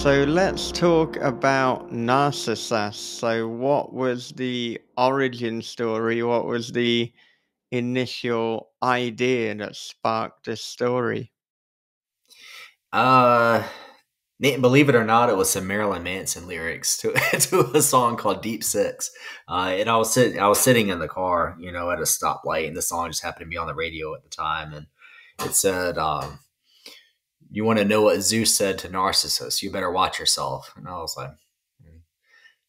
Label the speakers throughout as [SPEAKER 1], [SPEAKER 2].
[SPEAKER 1] So let's talk about Narcissus. So, what was the origin story? What was the initial idea that sparked this story?
[SPEAKER 2] Uh, Believe it or not, it was some Marilyn Manson lyrics to to a song called Deep Six. And I was sitting in the car, at a stoplight, and the song just happened to be on the radio at the time, and it said, "You want to know what Zeus said to Narcissus? You better watch yourself." And I was like,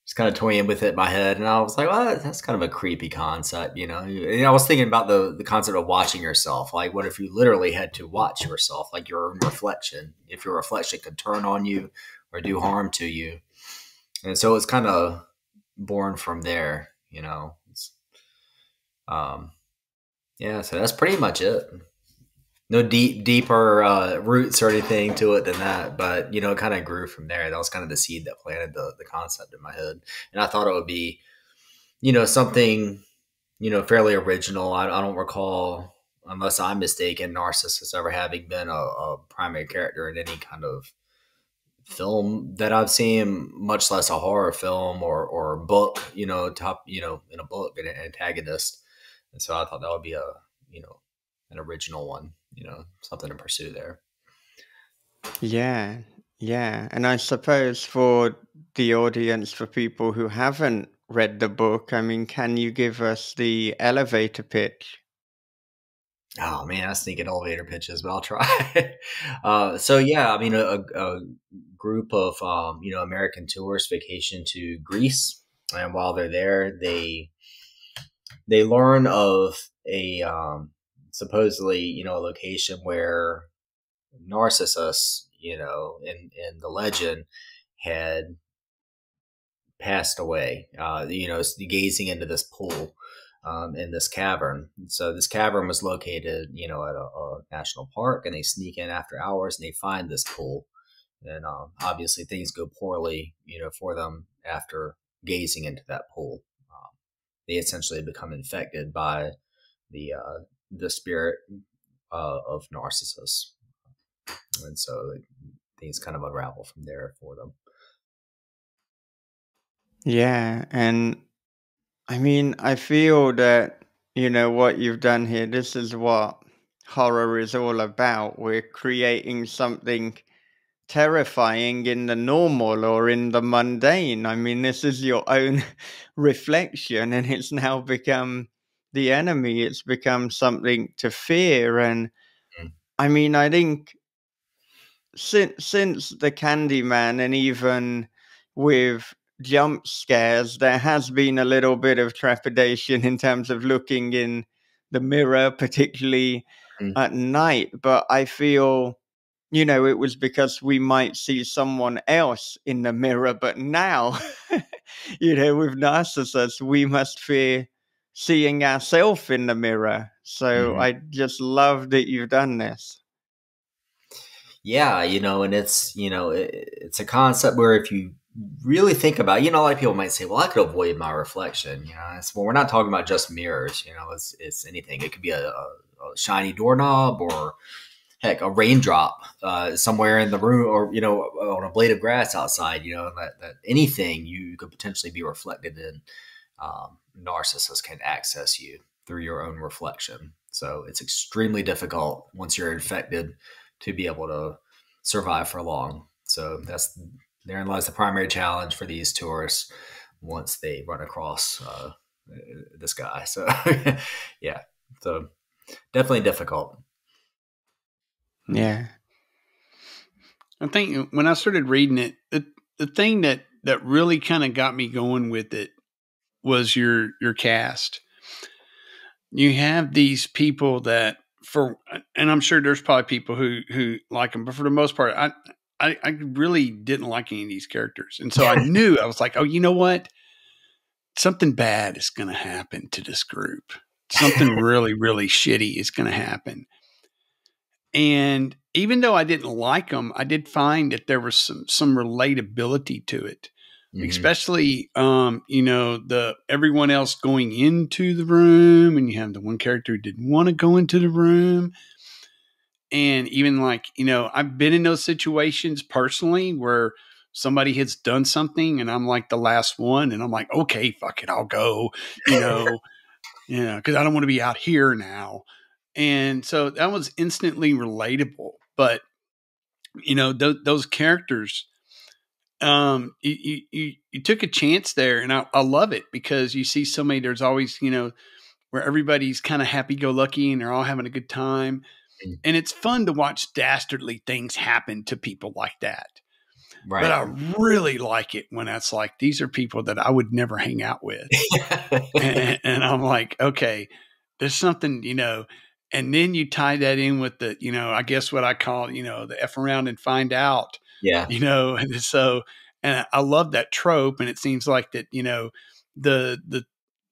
[SPEAKER 2] just kind of toying with it in my head, and I was like, "Well, that's kind of a creepy concept, you know." And I was thinking about the concept of watching yourself. Like, what if you literally had to watch yourself, like your own reflection? If your reflection could turn on you or do harm to you, and so it's kind of born from there, you know. Um, yeah, so that's pretty much it. No deeper roots or anything to it than that, but it kind of grew from there. That was kind of the seed that planted the concept in my head, and I thought it would be something fairly original. I don't recall, unless I'm mistaken, Narcissus ever having been a primary character in any kind of film that I've seen, much less a horror film or book. In a book, an antagonist, and so I thought that would be an original one. Something to pursue there.
[SPEAKER 1] Yeah, yeah. And I suppose for the audience, for people who haven't read the book, I mean, can you give us the elevator pitch?
[SPEAKER 2] Oh man, I sneak at elevator pitches, but I'll try. So yeah, I mean, a group of American tourists vacation to Greece, and while they're there, they learn of a supposedly a location where Narcissus, in the legend, had passed away. Gazing into this pool in this cavern. So this cavern was located, at a national park, and they sneak in after hours and they find this pool. And obviously things go poorly, for them after gazing into that pool. They essentially become infected by the spirit of Narcissus, and so things kind of unravel from there for them.
[SPEAKER 1] Yeah, and I mean, I feel that, what you've done here, this is what horror is all about. We're creating something terrifying in the normal or in the mundane. I mean, this is your own reflection, and it's now become the enemy. It's become something to fear. And
[SPEAKER 2] Mm.
[SPEAKER 1] I mean, I think since the Candyman, and even with jump scares, there has been a little bit of trepidation in terms of looking in the mirror, particularly
[SPEAKER 2] Mm.
[SPEAKER 1] at night. But I feel, it was because we might see someone else in the mirror. But now, with Narcissus, we must fear seeing ourselves in the mirror. So
[SPEAKER 2] Mhm.
[SPEAKER 1] I just love that you've done this.
[SPEAKER 2] Yeah, and it's a concept where if you really think about it, a lot of people might say, well, I could avoid my reflection. Well, we're not talking about just mirrors, it's anything. It could be a shiny doorknob, or heck, a raindrop somewhere in the room, or, on a blade of grass outside, that anything you could potentially be reflected in. Narcissus can access you through your own reflection. So it's extremely difficult once you're infected to be able to survive for long. So therein lies the primary challenge for these tourists once they run across this guy. So yeah, so definitely difficult.
[SPEAKER 1] Yeah.
[SPEAKER 3] I think when I started reading it, the thing that really kind of got me going with it was your cast. You have these people that and I'm sure there's probably people who like them, but for the most part, I really didn't like any of these characters, and so I knew, I was like, oh, you know what? Something bad is going to happen to this group. Something really, really shitty is going to happen. And even though I didn't like them, I did find that there was some relatability to it,
[SPEAKER 2] Hmm.
[SPEAKER 3] especially the everyone else going into the room, and you have the one character who didn't want to go into the room. And even like, I've been in those situations personally where somebody has done something and I'm like the last one and I'm like, okay, fuck it, I'll go, you know, because I don't want to be out here now. And so that was instantly relatable. But, those characters, you took a chance there, and I love it because you see so many, there's always, where everybody's kind of happy go lucky and they're all having a good time.
[SPEAKER 2] Mm.
[SPEAKER 3] And it's fun to watch dastardly things happen to people like that.
[SPEAKER 2] Right.
[SPEAKER 3] But I really like it when it's like, these are people that I would never hang out with. and I'm like, okay, there's something, and then you tie that in with the, I guess what I call, the F around and find out,
[SPEAKER 2] Yeah.
[SPEAKER 3] and so, and I love that trope. And it seems like that,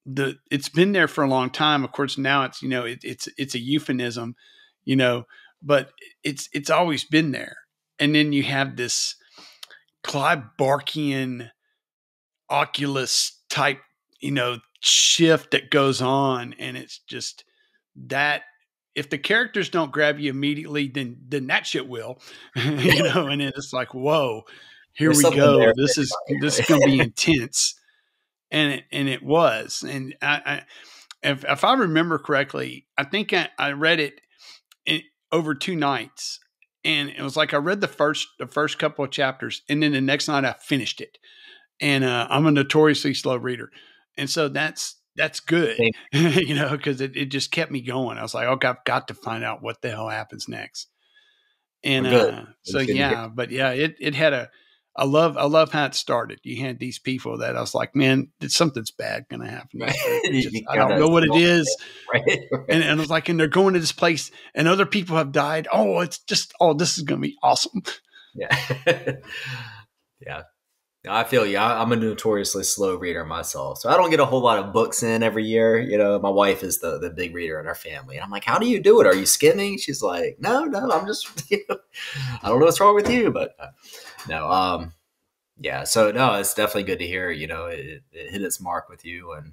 [SPEAKER 3] it's been there for a long time. Of course, now it's, it's a euphemism, but it's always been there. And then you have this Clive Barkian Oculus type, shift that goes on. And it's just that if the characters don't grab you immediately, then that shit will, and then it's like, whoa, here
[SPEAKER 2] There's
[SPEAKER 3] we go.
[SPEAKER 2] there.
[SPEAKER 3] This is going to be intense. And it was. And if I remember correctly, I think I read it over 2 nights. And it was like I read the first couple of chapters, and then the next night I finished it. And I'm a notoriously slow reader, and so that's good, because it just kept me going. I was like, okay, I've got to find out what the hell happens next. And so yeah, but yeah, it had I love how it started. You had these people that I was like, man, something's bad going to happen.
[SPEAKER 2] Right.
[SPEAKER 3] I don't know what it is.
[SPEAKER 2] Right.
[SPEAKER 3] And I was like, and they're going to this place and other people have died. Oh, it's just, this is going to be awesome.
[SPEAKER 2] Yeah. Yeah. I feel you. I'm a notoriously slow reader myself. So I don't get a whole lot of books in every year. My wife is the big reader in our family. And I'm like, how do you do it? Are you skimming? She's like, no, I'm just, I don't know what's wrong with you, but no. Yeah. So no, it's definitely good to hear, it hit its mark with you. And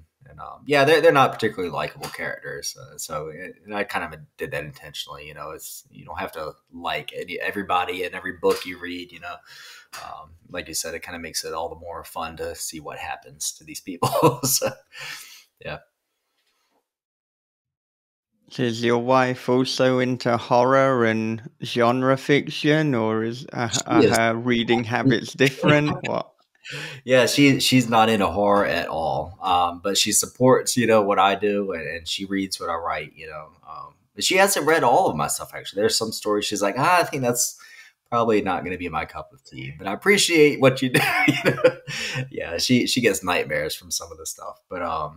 [SPEAKER 2] yeah, they're not particularly likable characters. And I kind of did that intentionally, it's, you don't have to like everybody in every book you read, like you said, it kind of makes it all the more fun to see what happens to these people. So, yeah.
[SPEAKER 1] Is your wife also into horror and genre fiction, or are her reading habits different? What?
[SPEAKER 2] Yeah, she's not into horror at all. But she supports, what I do, and she reads what I write, but she hasn't read all of my stuff, actually. There's some stories she's like, I think that's probably not going to be my cup of tea, but I appreciate what you do. Yeah, she gets nightmares from some of the stuff, but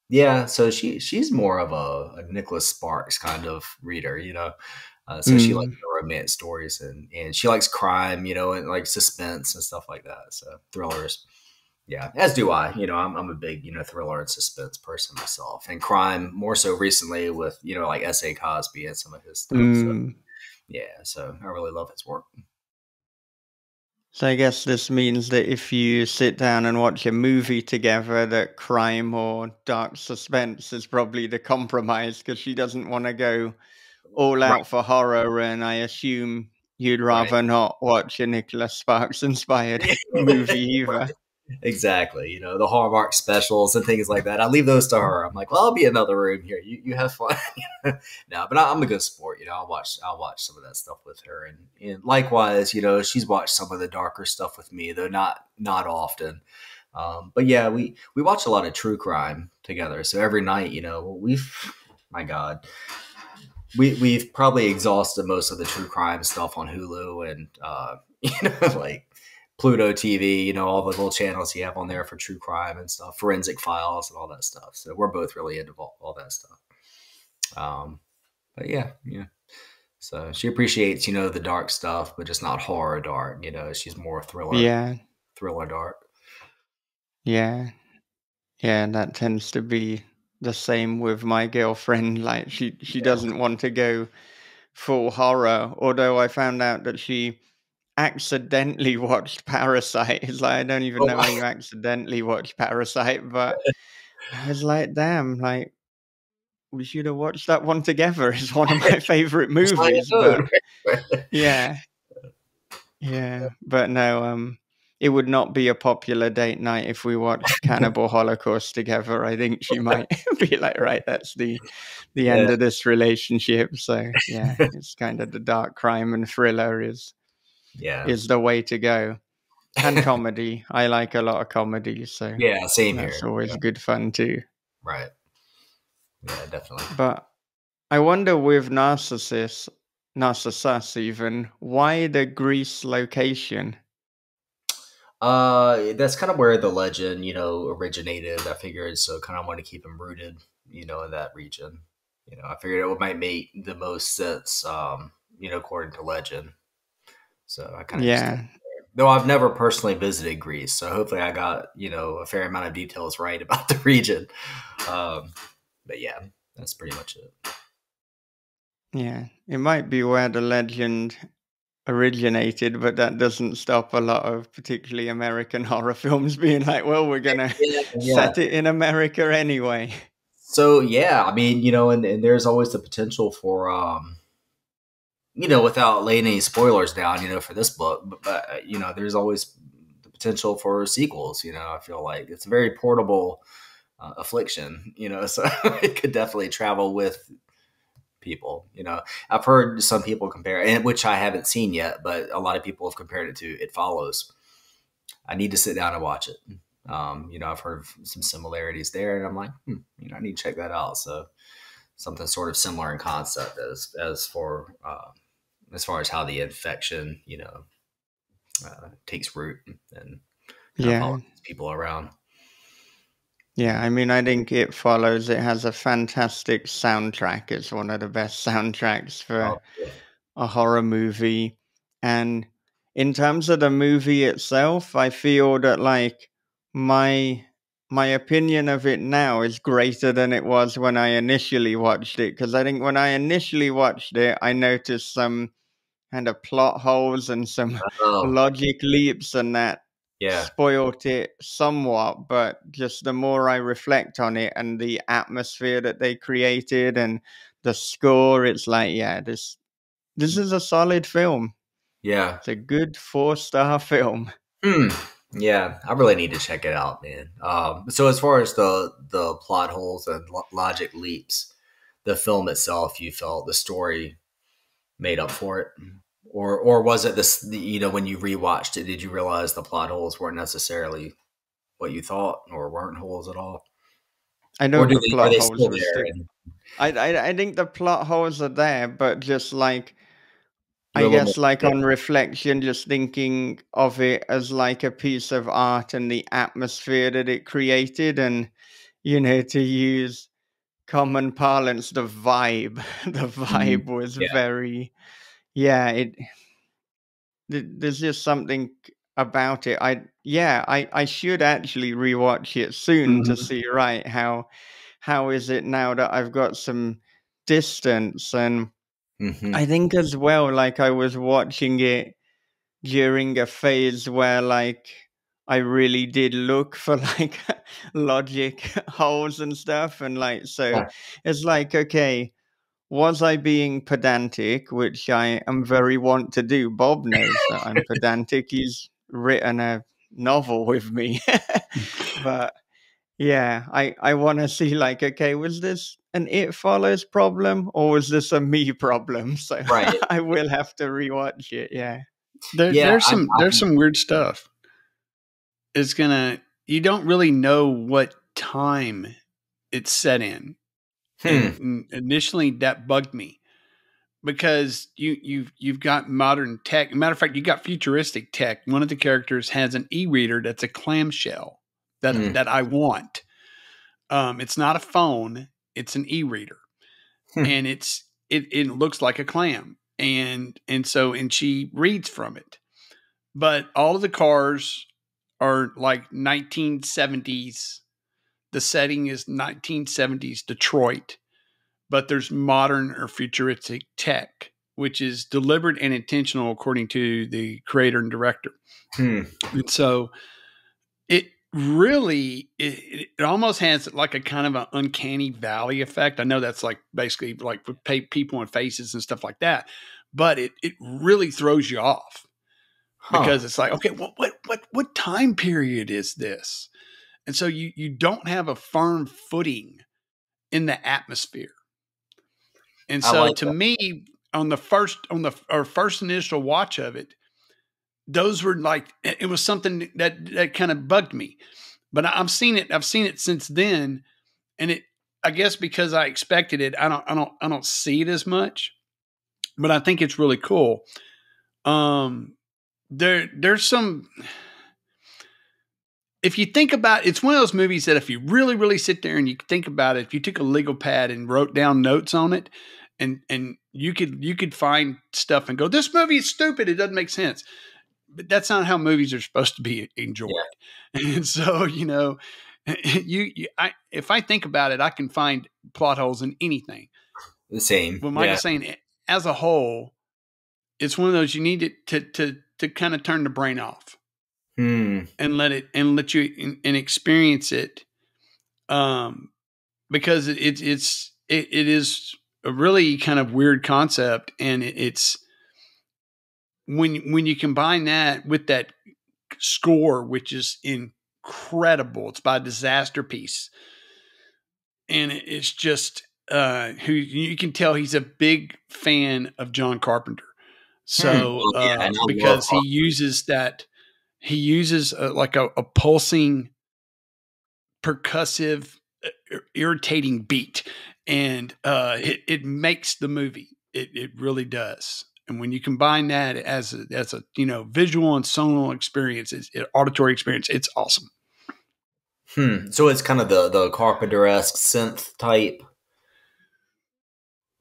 [SPEAKER 2] yeah. So she's more of a Nicholas Sparks kind of reader, so she likes the romance stories and she likes crime, and like suspense and stuff like that. So thrillers, yeah, as do I. I'm a big thriller and suspense person myself, and crime more so recently with like S.A. Cosby and some of his stuff. So, yeah, so I really love his work.
[SPEAKER 1] So I guess this means that if you sit down and watch a movie together, that crime or dark suspense is probably the compromise, because she doesn't want to go all out for horror, and I assume you'd rather not watch a Nicholas Sparks inspired movie either.
[SPEAKER 2] Exactly. The Hallmark specials and things like that. I leave those to her. I'm like, well, I'll be in another room here. You have fun. No, but I'm a good sport. I'll watch some of that stuff with her. And likewise, she's watched some of the darker stuff with me, though not often. But yeah, we watch a lot of true crime together. So every night, my God, we've probably exhausted most of the true crime stuff on Hulu and, like Pluto TV, all the little channels you have on there for true crime and stuff, Forensic Files and all that stuff. So we're both really into all that stuff. But yeah. So she appreciates, the dark stuff, but just not horror dark. She's more thriller.
[SPEAKER 1] Yeah.
[SPEAKER 2] Thriller dark.
[SPEAKER 1] Yeah. Yeah, that tends to be the same with my girlfriend. Like she doesn't want to go full horror, although I found out that she accidentally watched Parasite. It's like, I don't even know how you accidentally watch Parasite, but I was like, damn, like we should have watched that one together. It's one of my favorite movies. But yeah. But no, it would not be a popular date night if we watched Cannibal Holocaust together. I think she might be like, right, that's the
[SPEAKER 2] Yeah.
[SPEAKER 1] end of this relationship. So yeah, it's kind of the dark crime and thriller is
[SPEAKER 2] Yeah.
[SPEAKER 1] the way to go. And comedy. I like a lot of comedy, so
[SPEAKER 2] Yeah, same
[SPEAKER 1] that's
[SPEAKER 2] here.
[SPEAKER 1] always
[SPEAKER 2] Yeah.
[SPEAKER 1] good fun too.
[SPEAKER 2] Right. Yeah, definitely.
[SPEAKER 1] But I wonder with Narcissus even, why the Greece location?
[SPEAKER 2] That's kind of where the legend, originated. I figured, so kind of want to keep him rooted, in that region. I figured it might make the most sense, according to legend. So I kind of just,
[SPEAKER 1] Yeah,
[SPEAKER 2] though I've never personally visited Greece, so hopefully I got, a fair amount of details right about the region. But yeah, that's pretty much it.
[SPEAKER 1] yeah. It might be where the legend originated, but that doesn't stop a lot of particularly American horror films being like, well, we're gonna
[SPEAKER 2] Yeah, yeah.
[SPEAKER 1] set it in America anyway.
[SPEAKER 2] So yeah, I mean, and there's always the potential for, without laying any spoilers down, for this book, but there's always the potential for sequels. I feel like it's a very portable affliction, so it could definitely travel with people. I've heard some people compare, and which I haven't seen yet, but a lot of people have compared it to It Follows. I need to sit down and watch it. I've heard of some similarities there, and I'm like, I need to check that out. So something sort of similar in concept as far as how the infection, takes root and kind of
[SPEAKER 1] Yeah.
[SPEAKER 2] follows people around.
[SPEAKER 1] Yeah, I mean, I think It Follows. It has a fantastic soundtrack. It's one of the best soundtracks for
[SPEAKER 2] Oh, yeah.
[SPEAKER 1] a horror movie. And in terms of the movie itself, I feel that like my my opinion of it now is greater than it was when I initially watched it. Because I think when I initially watched it, I noticed some kind of plot holes and some
[SPEAKER 2] Oh,
[SPEAKER 1] logic leaps, and that
[SPEAKER 2] yeah.
[SPEAKER 1] spoilt it somewhat. But just the more I reflect on it and the atmosphere that they created and the score, it's like, yeah, this is a solid film.
[SPEAKER 2] Yeah.
[SPEAKER 1] It's a good 4-star film.
[SPEAKER 2] Hmm. Yeah, I really need to check it out, man. So as far as the plot holes and logic leaps, the film itself, you felt the story made up for it, or was it this? When you rewatched it, did you realize the plot holes weren't necessarily what you thought, or weren't holes at all,
[SPEAKER 1] I
[SPEAKER 2] or
[SPEAKER 1] know
[SPEAKER 2] do
[SPEAKER 1] the
[SPEAKER 2] they are
[SPEAKER 1] plot
[SPEAKER 2] they
[SPEAKER 1] holes
[SPEAKER 2] still
[SPEAKER 1] were
[SPEAKER 2] there?
[SPEAKER 1] still.
[SPEAKER 2] And
[SPEAKER 1] I think the plot holes are there, but just like
[SPEAKER 2] you're
[SPEAKER 1] I
[SPEAKER 2] a little more.
[SPEAKER 1] guess like
[SPEAKER 2] Yeah.
[SPEAKER 1] on reflection, just thinking of it as like a piece of art and the atmosphere that it created, and to use common parlance, the vibe. The
[SPEAKER 2] Mhm.
[SPEAKER 1] vibe was
[SPEAKER 2] Yeah.
[SPEAKER 1] very, yeah. There's just something about it. I should actually rewatch it soon to
[SPEAKER 2] Mhm.
[SPEAKER 1] see right how is it now that I've got some distance. And
[SPEAKER 2] Mhm.
[SPEAKER 1] I think as well, like I was watching it during a phase where like I really did look for like logic holes and stuff, and like so
[SPEAKER 2] Yeah.
[SPEAKER 1] it's like, okay, was I being pedantic, which I am very wont to do. Bob knows that I'm pedantic. He's written a novel with me. But yeah, I want to see like, okay, was this an It Follows problem or was this a me problem? So
[SPEAKER 2] Right.
[SPEAKER 1] I will have to rewatch it. Yeah.
[SPEAKER 2] Yeah.
[SPEAKER 3] There's some weird stuff. You don't really know what time it's set in.
[SPEAKER 2] Hmm.
[SPEAKER 3] And initially that bugged me because you've got modern tech. Matter of fact, you got futuristic tech. One of the characters has an e-reader that's a clamshell
[SPEAKER 2] Hmm.
[SPEAKER 3] that I want. It's not a phone; it's an e-reader,
[SPEAKER 2] Hmm.
[SPEAKER 3] and it looks like a clam, and she reads from it. But all of the cars are like 1970s. The setting is 1970s Detroit, but there's modern or futuristic tech, which is deliberate and intentional, according to the creator and director.
[SPEAKER 2] Hmm.
[SPEAKER 3] And so it really, it almost has like a kind of an uncanny valley effect. I know that's like basically like with people and faces and stuff like that, but it really throws you off. because it's like, okay, what time period is this? And so you don't have a firm footing in the atmosphere. And
[SPEAKER 2] I
[SPEAKER 3] so
[SPEAKER 2] like
[SPEAKER 3] to
[SPEAKER 2] that.
[SPEAKER 3] me, our first initial watch of it, those were like, it was something that kind of bugged me. But I've seen it since then, and I guess because I expected it, I don't see it as much, but I think it's really cool. There's some, if you think about it, it's one of those movies that if you really, really sit there and you think about it, if you took a legal pad and wrote down notes on it, and you could find stuff and go, this movie is stupid, it doesn't make sense. But that's not how movies are supposed to be enjoyed.
[SPEAKER 2] Yeah.
[SPEAKER 3] And so, if I think about it, I can find plot holes in anything.
[SPEAKER 2] The same.
[SPEAKER 3] But Michael's saying, as a whole, it's one of those you need to kind of turn the brain off and let you experience it, because it is a really kind of weird concept, and it's when you combine that with that score, which is incredible. It's by Disaster Piece, and it's just who you can tell he's a big fan of John Carpenter. So because he uses like a pulsing, percussive, irritating beat, and it makes the movie. It really does. And when you combine that as a visual and sonal experience, auditory experience, it's awesome.
[SPEAKER 2] So it's kind of the Carpenter-esque synth type.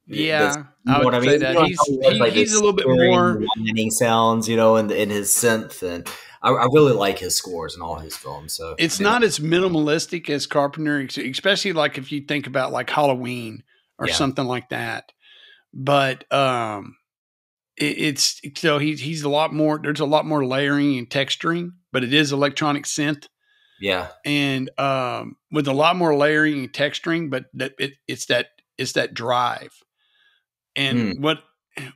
[SPEAKER 3] Yeah, I would say that he's a little bit more
[SPEAKER 2] whining sounds, in his synth, and I really like his scores in all his films. So
[SPEAKER 3] it's not as minimalistic as Carpenter, especially like if you think about like Halloween or something like that. But it's so he's a lot more. There's a lot more layering and texturing, but it is electronic synth.
[SPEAKER 2] Yeah,
[SPEAKER 3] and with a lot more layering and texturing, but it's that drive. And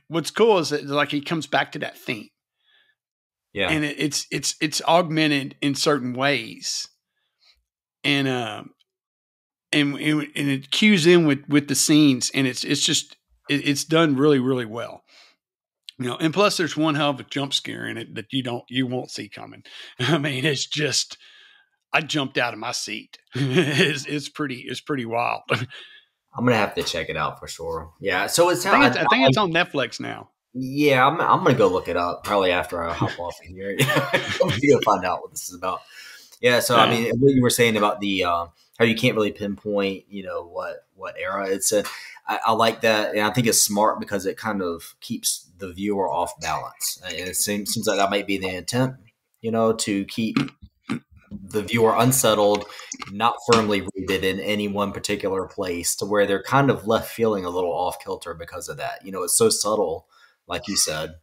[SPEAKER 3] what's cool is that like he comes back to that theme.
[SPEAKER 2] Yeah,
[SPEAKER 3] and it's augmented in certain ways, and it cues in with the scenes, and it's done really, really well. And plus there's one hell of a jump scare in it that you won't see coming. I mean, it's just, I jumped out of my seat. It's pretty wild.
[SPEAKER 2] I'm gonna have to check it out for sure. Yeah, so I
[SPEAKER 3] think it's on Netflix now.
[SPEAKER 2] Yeah, I'm gonna go look it up probably after I hop off of here. I'm gonna go find out what this is about. Yeah, so I mean, what you were saying about the how you can't really pinpoint, what era it's in. I like that, and I think it's smart because it kind of keeps the viewer off balance, and it seems like that might be the intent, to keep the viewer unsettled, not firmly rooted in any one particular place, to where they're kind of left feeling a little off kilter because of that. It's so subtle, like you said.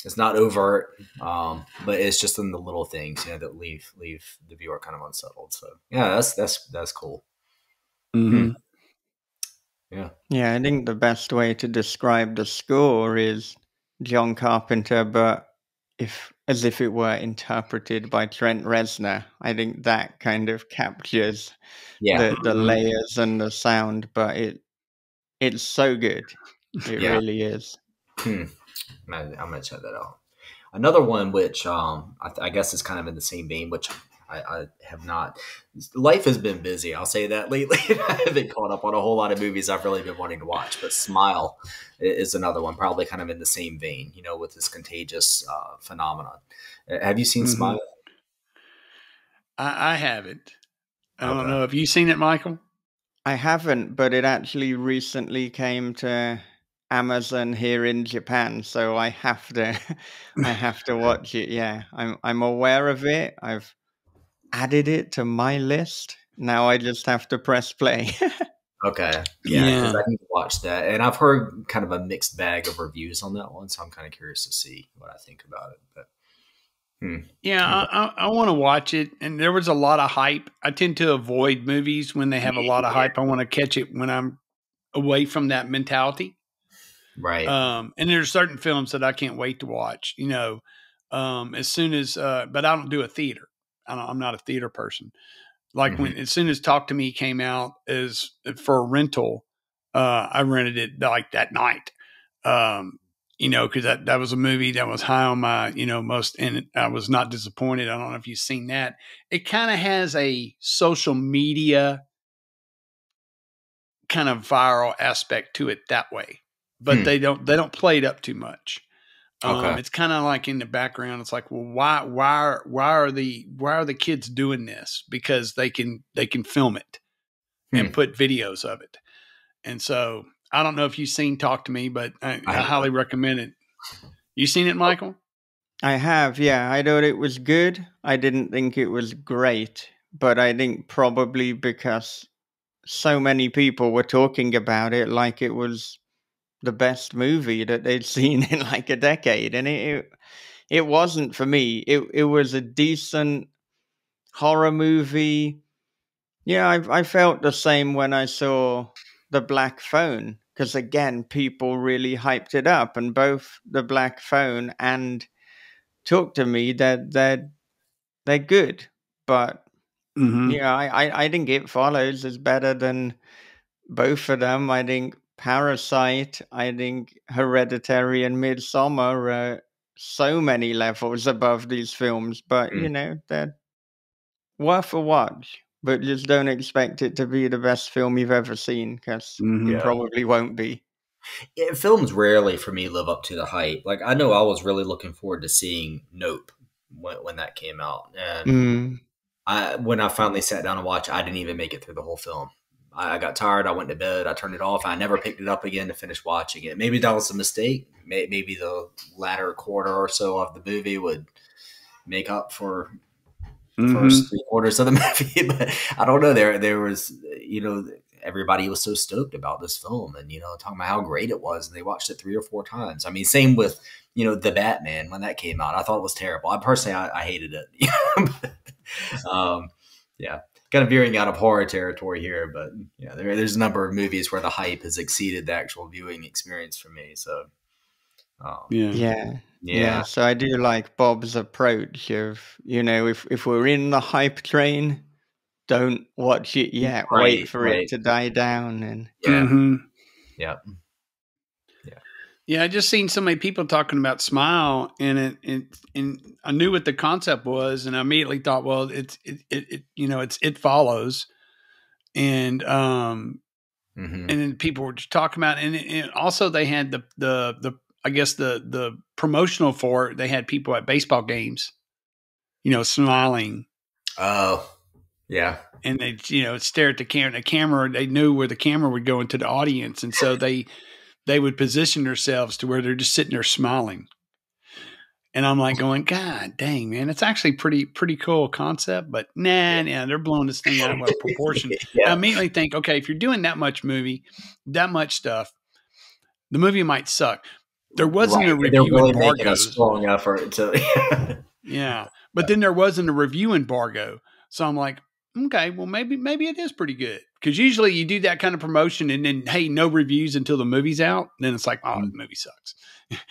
[SPEAKER 2] It's not overt, but it's just in the little things, that leave the viewer kind of unsettled. So yeah, that's cool.
[SPEAKER 3] Mm-hmm.
[SPEAKER 1] Yeah, I think the best way to describe the score is John Carpenter, but as if it were interpreted by Trent Reznor. I think that kind of captures the layers and the sound, but it's so good. It really is.
[SPEAKER 2] I'm gonna check that out. Another one, which I guess is kind of in the same vein, which I have not. Life has been busy. I'll say that lately. I haven't caught up on a whole lot of movies I've really been wanting to watch. But Smile is another one, probably kind of in the same vein, with this contagious phenomenon. Have you seen Smile?
[SPEAKER 3] I haven't. I don't know. Have you seen it, Michael?
[SPEAKER 1] I haven't, but it actually recently came to Amazon here in Japan, so I have to watch it. Yeah, I'm aware of it. I've added it to my list. Now I just have to press play.
[SPEAKER 2] Okay. Yeah, because I need to watch that. And I've heard kind of a mixed bag of reviews on that one, so I'm kind of curious to see what I think about it. But
[SPEAKER 3] yeah, I want to watch it. And there was a lot of hype. I tend to avoid movies when they have a lot of hype. I want to catch it when I'm away from that mentality.
[SPEAKER 2] Right.
[SPEAKER 3] And there's certain films that I can't wait to watch. As soon as, but I don't do a theater. I'm not a theater person. Like
[SPEAKER 2] Mhm.
[SPEAKER 3] as soon as Talk to Me came out as for a rental, I rented it like that night. Because that was a movie that was high on my, most, and I was not disappointed. I don't know if you've seen that. It kind of has a social media kind of viral aspect to it that way, but
[SPEAKER 2] Hmm.
[SPEAKER 3] they don't play it up too much.
[SPEAKER 2] Okay.
[SPEAKER 3] It's kind of like in the background. It's like, well, why are the kids doing this? Because they can film it and
[SPEAKER 2] Hmm.
[SPEAKER 3] put videos of it. And so I don't know if you've seen Talk to Me, but I
[SPEAKER 2] I have
[SPEAKER 3] highly
[SPEAKER 2] not.
[SPEAKER 3] recommend it. You seen it, Michael?
[SPEAKER 1] I have, yeah. I thought it was good. I didn't think it was great, but I think probably because so many people were talking about it like it was the best movie that they'd seen in like a decade, and it wasn't for me. It was a decent horror movie. Yeah, I felt the same when I saw The Black Phone, because again, people really hyped it up, and both The Black Phone and Talk to Me, they're good. But
[SPEAKER 3] Mm-hmm.
[SPEAKER 1] yeah, I think It Follows is better than both of them. I think Parasite, I think Hereditary and Midsummer are so many levels above these films, but
[SPEAKER 2] Hmm.
[SPEAKER 1] they're worth a watch. But just don't expect it to be the best film you've ever seen, because
[SPEAKER 3] Mm-hmm.
[SPEAKER 1] it
[SPEAKER 2] Yeah.
[SPEAKER 1] probably won't be.
[SPEAKER 2] Films rarely for me live up to the hype. Like I know I was really looking forward to seeing Nope when that came out, and
[SPEAKER 1] Mm.
[SPEAKER 2] when I finally sat down to watch, I didn't even make it through the whole film. I got tired. I went to bed. I turned it off. I never picked it up again to finish watching it. Maybe that was a mistake. Maybe the latter quarter or so of the movie would make up for the
[SPEAKER 3] Mm-hmm.
[SPEAKER 2] first 3 quarters of the movie. But I don't know. There was, everybody was so stoked about this film and, talking about how great it was. And they watched it 3 or 4 times. I mean, same with, The Batman when that came out. I thought it was terrible. I hated it. um, yeah, kind of veering out of horror territory here, but yeah, there's a number of movies where the hype has exceeded the actual viewing experience for me. So, um,
[SPEAKER 3] Yeah.
[SPEAKER 1] Yeah. Yeah.
[SPEAKER 2] yeah,
[SPEAKER 1] So I do like Bob's approach of, if we're in the hype train, don't watch it yet. Wait
[SPEAKER 2] right,
[SPEAKER 1] for it
[SPEAKER 2] right,
[SPEAKER 1] to die down. And
[SPEAKER 2] yeah,
[SPEAKER 3] Mm-hmm.
[SPEAKER 2] yeah, yeah.
[SPEAKER 3] Yeah, I just seen so many people talking about Smile, and I knew what the concept was, and I immediately thought, well, it's It Follows, and
[SPEAKER 2] Mm-hmm.
[SPEAKER 3] and then people were just talking about, and also they had the I guess the promotional for it. They had people at baseball games, smiling,
[SPEAKER 2] Oh, yeah,
[SPEAKER 3] and they stare at the camera. The camera, they knew where the camera would go into the audience, and so they would position themselves to where they're just sitting there smiling. And I'm like going, God dang, man, it's actually pretty cool concept, but nah, they're blowing this thing out of proportion. And I
[SPEAKER 2] yeah.
[SPEAKER 3] immediately think, okay, if you're doing that much movie, that much stuff, the movie might suck. There wasn't a
[SPEAKER 2] Right. They're
[SPEAKER 3] review
[SPEAKER 2] really making a
[SPEAKER 3] embargoes.
[SPEAKER 2] strong effort to.
[SPEAKER 3] Yeah. But then there wasn't a review embargo. So I'm like, okay, well maybe it is pretty good. Because usually you do that kind of promotion and then hey, no reviews until the movie's out. Then it's like, oh, the movie sucks.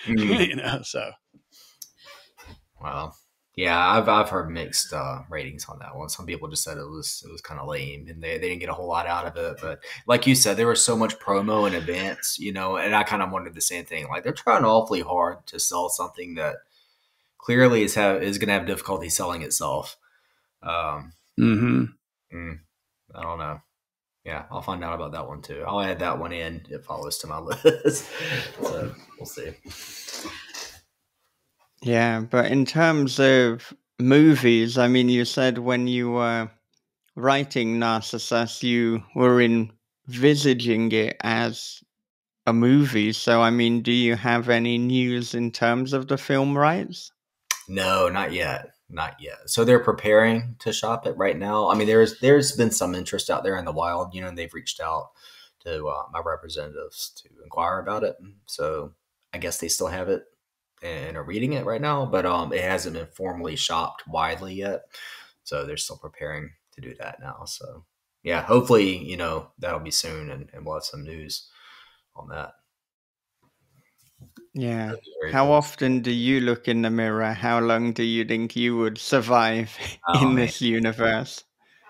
[SPEAKER 2] Mm.
[SPEAKER 3] So
[SPEAKER 2] Wow. Yeah, I've heard mixed ratings on that one. Some people just said it was kind of lame and they didn't get a whole lot out of it. But like you said, there was so much promo in advance, and I kind of wondered the same thing. Like they're trying awfully hard to sell something that clearly is going to have difficulty selling itself. Um,
[SPEAKER 3] mm-hmm.
[SPEAKER 2] mm, I don't know. Yeah, I'll find out about that one too. I'll add that one in. It follows to my list. So we'll see.
[SPEAKER 1] yeah, but in terms of movies, I mean, you said when you were writing Narcissus, you were envisaging it as a movie. So, I mean, do you have any news in terms of the film rights?
[SPEAKER 2] No, not yet. Not yet. So they're preparing to shop it right now. I mean, there's been some interest out there in the wild, and they've reached out to my representatives to inquire about it. So I guess they still have it and are reading it right now, but it hasn't been formally shopped widely yet. So they're still preparing to do that now. So yeah, hopefully, that'll be soon and we'll have some news on that.
[SPEAKER 1] Yeah.
[SPEAKER 2] That'd be very
[SPEAKER 1] How
[SPEAKER 2] cool.
[SPEAKER 1] often do you look in the mirror? How long do you think you would survive
[SPEAKER 2] Oh
[SPEAKER 1] in
[SPEAKER 2] man.
[SPEAKER 1] this universe?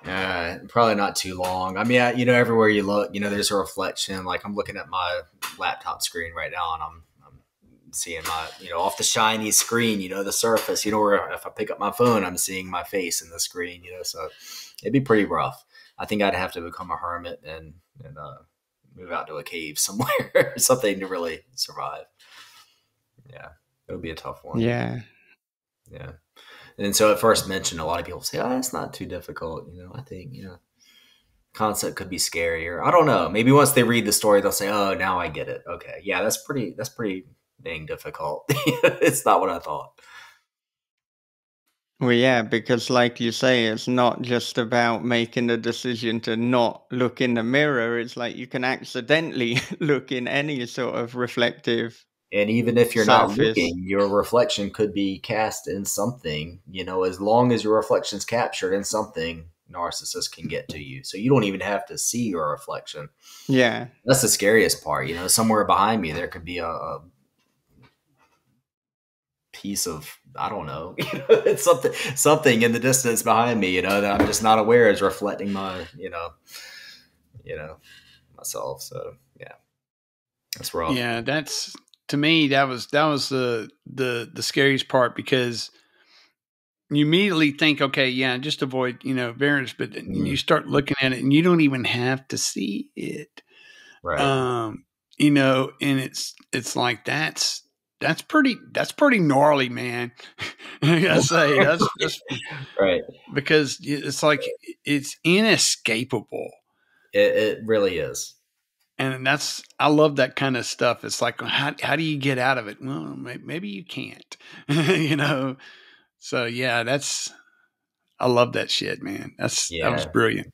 [SPEAKER 2] Probably not too long. I mean, everywhere you look, there's a reflection. Like I'm looking at my laptop screen right now, and I'm seeing my, off the shiny screen, the surface, where if I pick up my phone, I'm seeing my face in the screen, so it'd be pretty rough. I think I'd have to become a hermit and move out to a cave somewhere or something to really survive. Yeah, it would be a tough one.
[SPEAKER 1] Yeah.
[SPEAKER 2] Yeah. And so at first mentioned, a lot of people say, oh, that's not too difficult. I think, concept could be scarier. I don't know. Maybe once they read the story, they'll say, oh, now I get it. Okay. Yeah, that's pretty dang difficult. It's not what I thought.
[SPEAKER 1] Well, yeah, because like you say, it's not just about making the decision to not look in the mirror. It's like you can accidentally look in any sort of reflective
[SPEAKER 2] And even if you're not
[SPEAKER 1] surface.
[SPEAKER 2] looking, your reflection could be cast in something, as long as your reflection's captured in something, Narcissus can get to you. So you don't even have to see your reflection.
[SPEAKER 1] Yeah.
[SPEAKER 2] That's the scariest part. Somewhere behind me, there could be a piece of, I don't know, it's something in the distance behind me, that I'm just not aware is reflecting my, myself. So yeah, that's rough.
[SPEAKER 3] Yeah, that's to me that was the scariest part because you immediately think, okay, yeah, just avoid variance, but then you start looking at it and you don't even have to see it,
[SPEAKER 2] Right.
[SPEAKER 3] and it's like that's pretty gnarly, man. I gotta say that's
[SPEAKER 2] Right.
[SPEAKER 3] because it's like it's inescapable.
[SPEAKER 2] It really is.
[SPEAKER 3] And I love that kind of stuff. It's like, how do you get out of it? Well, maybe you can't, So yeah, I love that shit, man. That was
[SPEAKER 2] Yeah.
[SPEAKER 3] brilliant.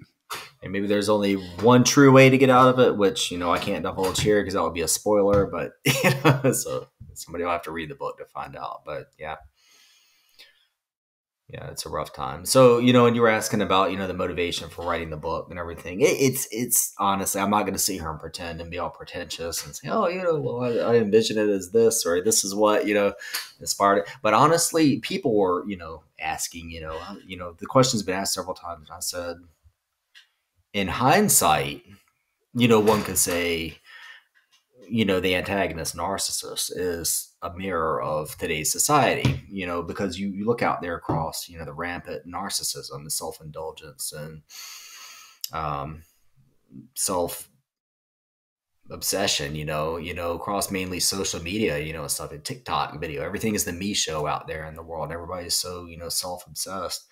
[SPEAKER 2] And maybe there's only one true way to get out of it, which, I can't divulge here because that would be a spoiler, but, so somebody will have to read the book to find out. But yeah. Yeah, it's a rough time. So, when you were asking about, the motivation for writing the book and everything, it's honestly, I'm not going to sit here and pretend and be all pretentious and say, oh, well, I envision it as this, or this is what, inspired it. But honestly, people were, asking, the question's been asked several times. And I said, in hindsight, one could say, the antagonist Narcissus is a mirror of today's society, because you look out there across, the rampant narcissism, the self-indulgence and self obsession, across mainly social media, stuff in TikTok video, everything is the me show out there in the world. Everybody's so, self-obsessed.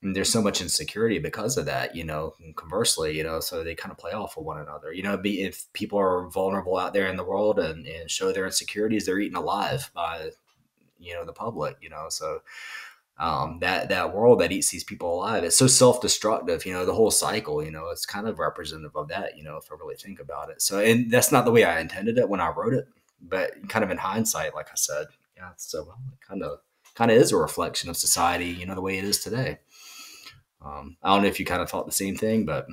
[SPEAKER 2] And there's so much insecurity because of that, and conversely, so they kind of play off of one another. If people are vulnerable out there in the world and show their insecurities, they're eaten alive by, the public, so that world that eats these people alive, it's so self-destructive, the whole cycle, it's kind of representative of that, if I really think about it. So, and that's not the way I intended it when I wrote it, but kind of in hindsight, like I said, yeah, so it kind of is a reflection of society, the way it is today. I don't know if you kind of thought the same thing, but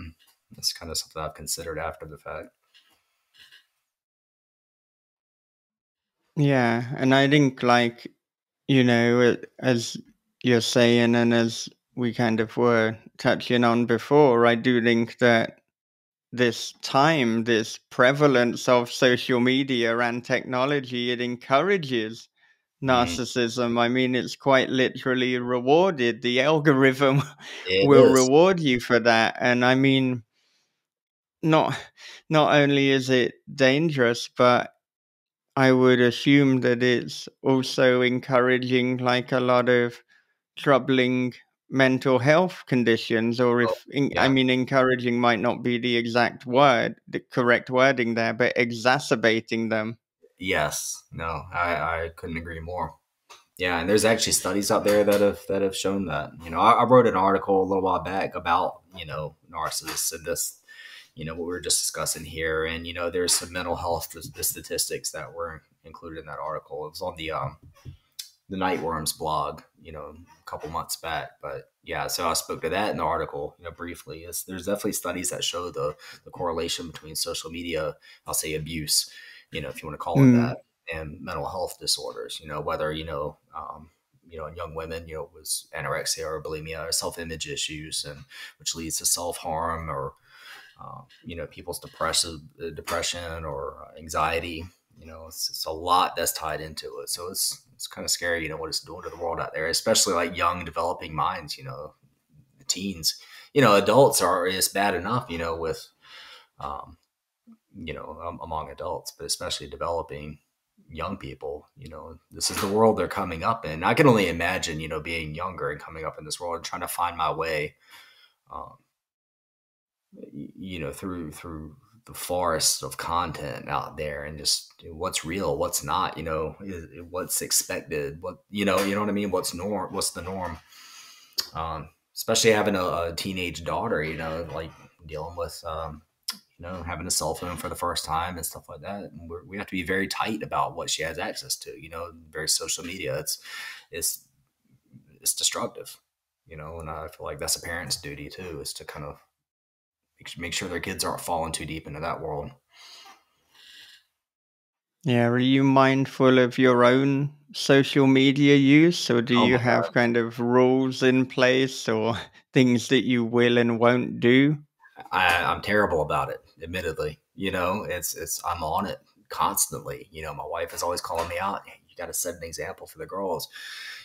[SPEAKER 2] that's kind of something I've considered after the fact.
[SPEAKER 1] Yeah. And I think, like, as you're saying, and as we kind of were touching on before, I do think that this prevalence of social media and technology, it encourages narcissism. I mean, it's quite literally rewarded. The algorithm
[SPEAKER 2] It
[SPEAKER 1] will
[SPEAKER 2] is.
[SPEAKER 1] reward you for that. And I mean, not not only is it dangerous, but I would assume that it's also encouraging like a lot of troubling mental health conditions, or
[SPEAKER 2] Oh,
[SPEAKER 1] if I
[SPEAKER 2] yeah.
[SPEAKER 1] mean encouraging might not be the exact word, the correct wording there, but exacerbating them.
[SPEAKER 2] Yes. No, I couldn't agree more. Yeah, and there's actually studies out there that have shown that. I wrote an article a little while back about narcissists and this, what we were just discussing here, and there's some mental health statistics that were included in that article. It was on the Nightworms blog, a couple months back. But yeah, so I spoke to that in the article, briefly. There's definitely studies that show the correlation between social media, I'll say abuse, if you want to call it that, and mental health disorders. Whether in young women, it was anorexia or bulimia or self-image issues, and which leads to self-harm, or people's depression or anxiety. It's a lot that's tied into it. So it's kind of scary, what it's doing to the world out there, especially like young developing minds, the teens. Adults it's bad enough, with um, among adults, but especially developing young people. This is the world they're coming up in. I can only imagine, being younger and coming up in this world and trying to find my way, um, through the forest of content out there, and just what's real, what's not, what's expected, you know what I mean? What's the norm? Especially having a teenage daughter, like dealing with, having a cell phone for the first time and stuff like that. And we have to be very tight about what she has access to, very social media. It's destructive, and I feel like that's a parent's duty too, is to kind of make sure their kids aren't falling too deep into that world.
[SPEAKER 1] Yeah, are you mindful of your own social media use, or do
[SPEAKER 2] Oh
[SPEAKER 1] you
[SPEAKER 2] my
[SPEAKER 1] have
[SPEAKER 2] God.
[SPEAKER 1] kind of rules in place or things that you will and won't do?
[SPEAKER 2] I'm terrible about it, admittedly. I'm on it constantly. My wife is always calling me out. "Hey, you got to set an example for the girls.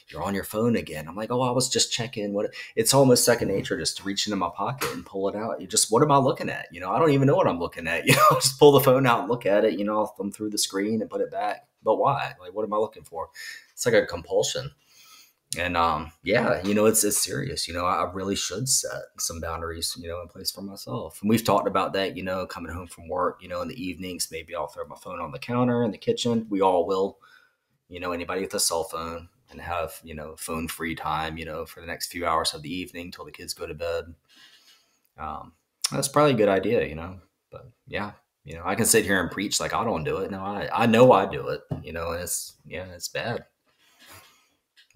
[SPEAKER 2] You're on your phone again." I'm like, "Oh, I was just checking." It's almost second nature just to reach into my pocket and pull it out. What am I looking at? I don't even know what I'm looking at. I'll just pull the phone out and look at it. I'll thumb through the screen and put it back. But why? Like, what am I looking for? It's like a compulsion. And yeah, it's serious. I really should set some boundaries, in place for myself. And we've talked about that, coming home from work, in the evenings, maybe I'll throw my phone on the counter in the kitchen. We all will, anybody with a cell phone, and have, phone free time, for the next few hours of the evening till the kids go to bed. That's probably a good idea. But yeah, I can sit here and preach like I don't do it. No, I know I do it, and it's bad.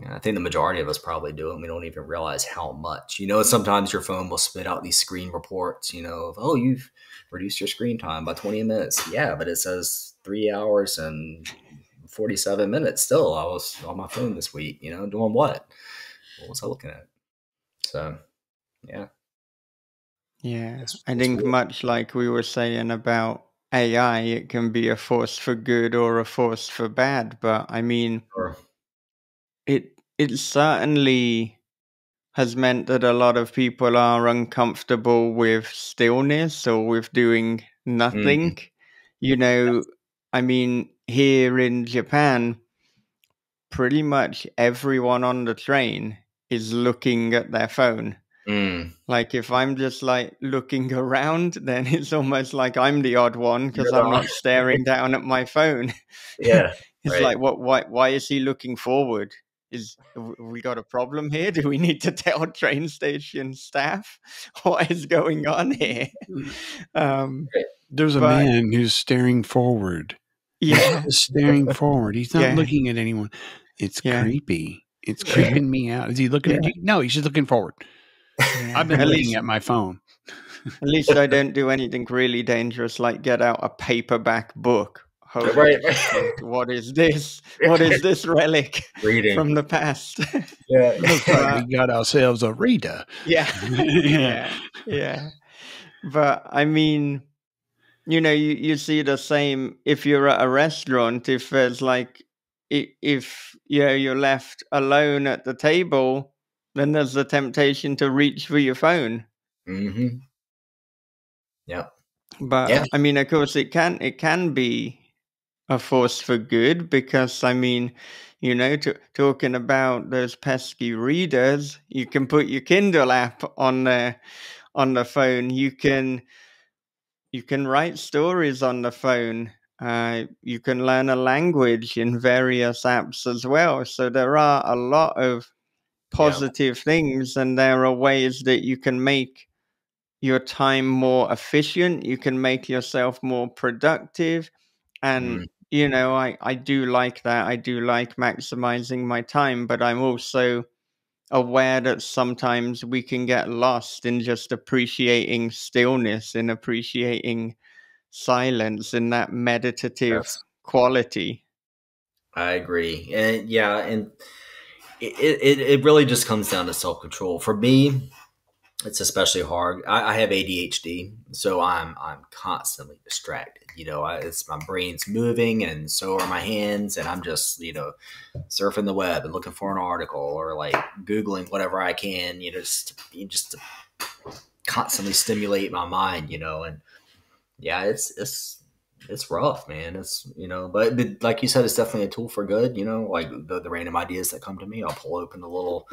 [SPEAKER 2] Yeah, I think the majority of us probably do it, and we don't even realize how much. Sometimes your phone will spit out these screen reports, of, "Oh, you've reduced your screen time by 20 minutes. Yeah, but it says 3 hours and 47 minutes. Still, I was on my phone this week, doing what? What was I looking at? So, yeah,
[SPEAKER 1] Yeah, I
[SPEAKER 2] it's
[SPEAKER 1] think
[SPEAKER 2] weird.
[SPEAKER 1] much like we were saying about AI, it can be a force for good or a force for bad. But I mean,
[SPEAKER 2] Or,
[SPEAKER 1] it certainly has meant that a lot of people are uncomfortable with stillness or with doing
[SPEAKER 2] mm,
[SPEAKER 1] nothing. You know, I mean, here in Japan, pretty much everyone on the train is looking at their phone.
[SPEAKER 2] mm,
[SPEAKER 1] Like if I'm just like looking around, then it's almost like I'm the odd one because
[SPEAKER 2] you're
[SPEAKER 1] I'm
[SPEAKER 2] the
[SPEAKER 1] not staring down at my phone.
[SPEAKER 2] yeah,
[SPEAKER 1] It's
[SPEAKER 2] right.
[SPEAKER 1] like why is he looking forward? Have we got a problem here? Do we need to tell train station staff what is going on here? Um,
[SPEAKER 2] Right.
[SPEAKER 3] There's a
[SPEAKER 1] but
[SPEAKER 3] man who's staring forward. He's
[SPEAKER 1] yeah,
[SPEAKER 3] just staring forward. He's not
[SPEAKER 1] yeah,
[SPEAKER 3] looking at anyone. It's
[SPEAKER 1] yeah,
[SPEAKER 3] creepy. It's
[SPEAKER 1] yeah,
[SPEAKER 3] creeping me out. Is he looking at
[SPEAKER 1] yeah,
[SPEAKER 3] you? No, he's just looking forward.
[SPEAKER 1] yeah.
[SPEAKER 3] I've been looking at my phone.
[SPEAKER 1] At least I don't do anything really dangerous like get out a paperback book.
[SPEAKER 2] Right,
[SPEAKER 1] Holy
[SPEAKER 2] right.
[SPEAKER 1] shit, what is this? What is this relic
[SPEAKER 2] Reading.
[SPEAKER 1] from the past?
[SPEAKER 2] Yeah.
[SPEAKER 3] Looks like we
[SPEAKER 1] But
[SPEAKER 3] got ourselves a reader.
[SPEAKER 1] yeah,
[SPEAKER 3] Yeah.
[SPEAKER 1] yeah, yeah. But I mean, you see the same if you're at a restaurant, if there's like, if you're left alone at the table, then there's the temptation to reach for your phone.
[SPEAKER 2] Mm-hmm. Yeah.
[SPEAKER 1] But
[SPEAKER 2] Yeah.
[SPEAKER 1] I mean, of course, it can be a force for good because I mean, talking about those pesky readers, you can put your Kindle app on the phone. You can write stories on the phone. You can learn a language in various apps as well. So there are a lot of
[SPEAKER 2] Yeah.
[SPEAKER 1] positive things, and there are ways that you can make your time more efficient. You can make yourself more productive. And,
[SPEAKER 2] Mm,
[SPEAKER 1] I do like that. I do like maximizing my time, but I'm also aware that sometimes we can get lost in just appreciating stillness and appreciating silence and that meditative
[SPEAKER 2] yes.
[SPEAKER 1] quality.
[SPEAKER 2] I agree. And yeah, and it really just comes down to self control. For me, it's especially hard. I have ADHD, so I'm constantly distracted. It's my brain's moving, and so are my hands, and I'm just surfing the web and looking for an article or like googling whatever I can. Just to constantly stimulate my mind. And yeah, it's rough, man. But like you said, it's definitely a tool for good. Like the random ideas that come to me, I'll pull open the little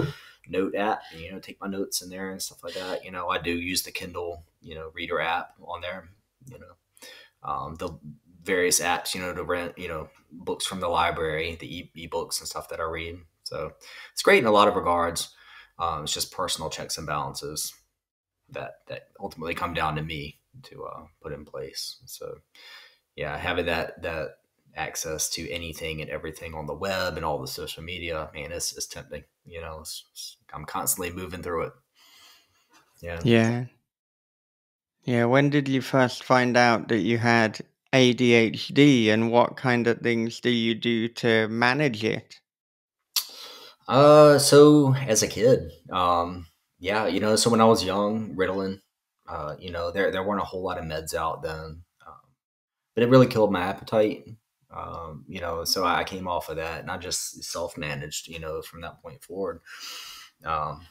[SPEAKER 2] note app, and, take my notes in there and stuff like that. I do use the Kindle, reader app on there. The various apps, to rent, books from the library, the ebooks and stuff that I read. So it's great in a lot of regards. It's just personal checks and balances that ultimately come down to me to put in place. So yeah, having that access to anything and everything on the web and all the social media, man, it's tempting. I'm constantly moving through it. Yeah.
[SPEAKER 1] Yeah. Yeah. When did you first find out that you had ADHD, and what kind of things do you do to manage it?
[SPEAKER 2] So as a kid, yeah, so when I was young, Ritalin, there weren't a whole lot of meds out then, but it really killed my appetite. So I came off of that, and I just self-managed, from that point forward. Um,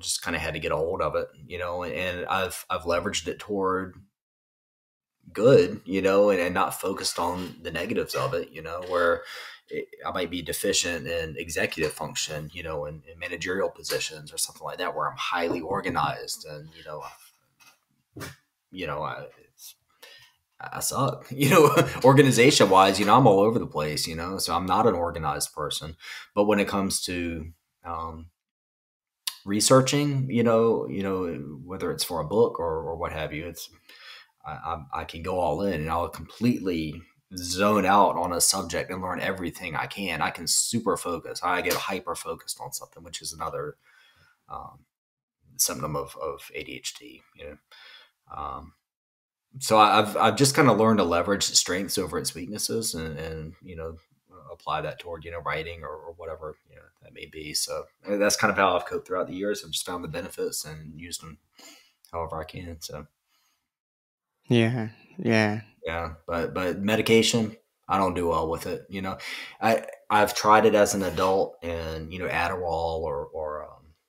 [SPEAKER 2] just kind of had to get a hold of it, and I've leveraged it toward good, and not focused on the negatives of it, where I might be deficient in executive function, in managerial positions or something like that, where I'm highly organized and, I suck, organization wise, I'm all over the place, so I'm not an organized person. But when it comes to, researching, whether it's for a book or what have you, I can go all in, and I'll completely zone out on a subject and learn everything I can. I can super focus. I get hyper focused on something, which is another symptom of ADHD. So I've just kind of learned to leverage its strengths over its weaknesses, and apply that toward writing or whatever that may be. So that's kind of how I've coped throughout the years. I've just found the benefits and used them however I can. So.
[SPEAKER 1] Yeah. Yeah.
[SPEAKER 2] Yeah, but medication, I don't do well with it. I've tried it as an adult, and Adderall or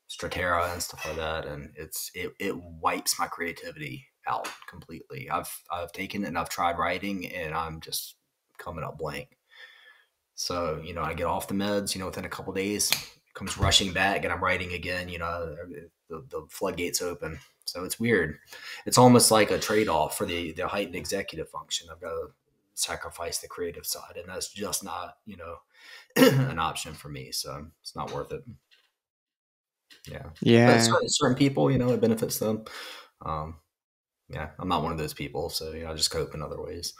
[SPEAKER 2] Strattera and stuff like that, and it wipes my creativity out completely. I've taken it and I've tried writing, and I'm just coming up blank. So I get off the meds, within a couple days, it comes rushing back, and I'm writing again. The floodgates open. So it's weird. It's almost like a trade-off for the heightened executive function. I've got to sacrifice the creative side, and that's just not, an option for me. So it's not worth it. Yeah.
[SPEAKER 1] Yeah.
[SPEAKER 2] But certain people, it benefits them. Yeah, I'm not one of those people. So, I just cope in other ways.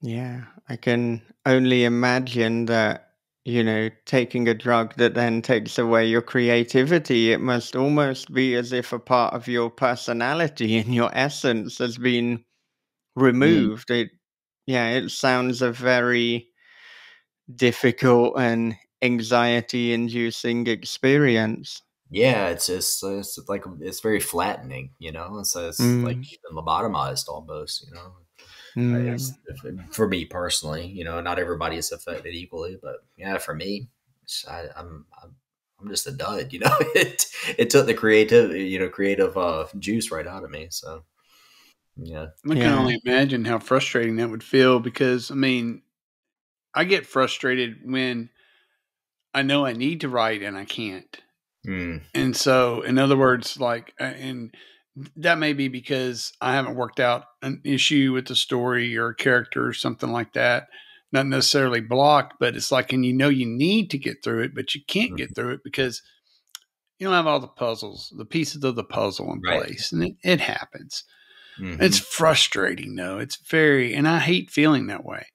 [SPEAKER 1] Yeah. I can only imagine that, taking a drug that then takes away your creativity, it must almost be as if a part of your personality and your essence has been
[SPEAKER 2] Mm.
[SPEAKER 1] removed. It sounds a very difficult and anxiety inducing experience.
[SPEAKER 2] Yeah, it's like it's very flattening, So it's like
[SPEAKER 1] Mm,
[SPEAKER 2] you've been lobotomized almost,
[SPEAKER 1] mm,
[SPEAKER 2] For me personally, not everybody is affected equally, but yeah, for me, I'm just a dud, It took the creative juice right out of me. So yeah.
[SPEAKER 3] I can
[SPEAKER 1] yeah.
[SPEAKER 3] only imagine how frustrating that would feel because, I get frustrated when I know I need to write and I can't.
[SPEAKER 2] Mm.
[SPEAKER 3] And so, in other words, and that may be because I haven't worked out an issue with the story or a character or something like that. Not necessarily blocked, but it's like, and you need to get through it, but you can't get through it because you don't have all the pieces of the puzzle in
[SPEAKER 2] Right.
[SPEAKER 3] place. And it happens. It's
[SPEAKER 2] Mm-hmm.
[SPEAKER 3] frustrating though. And I hate feeling that way.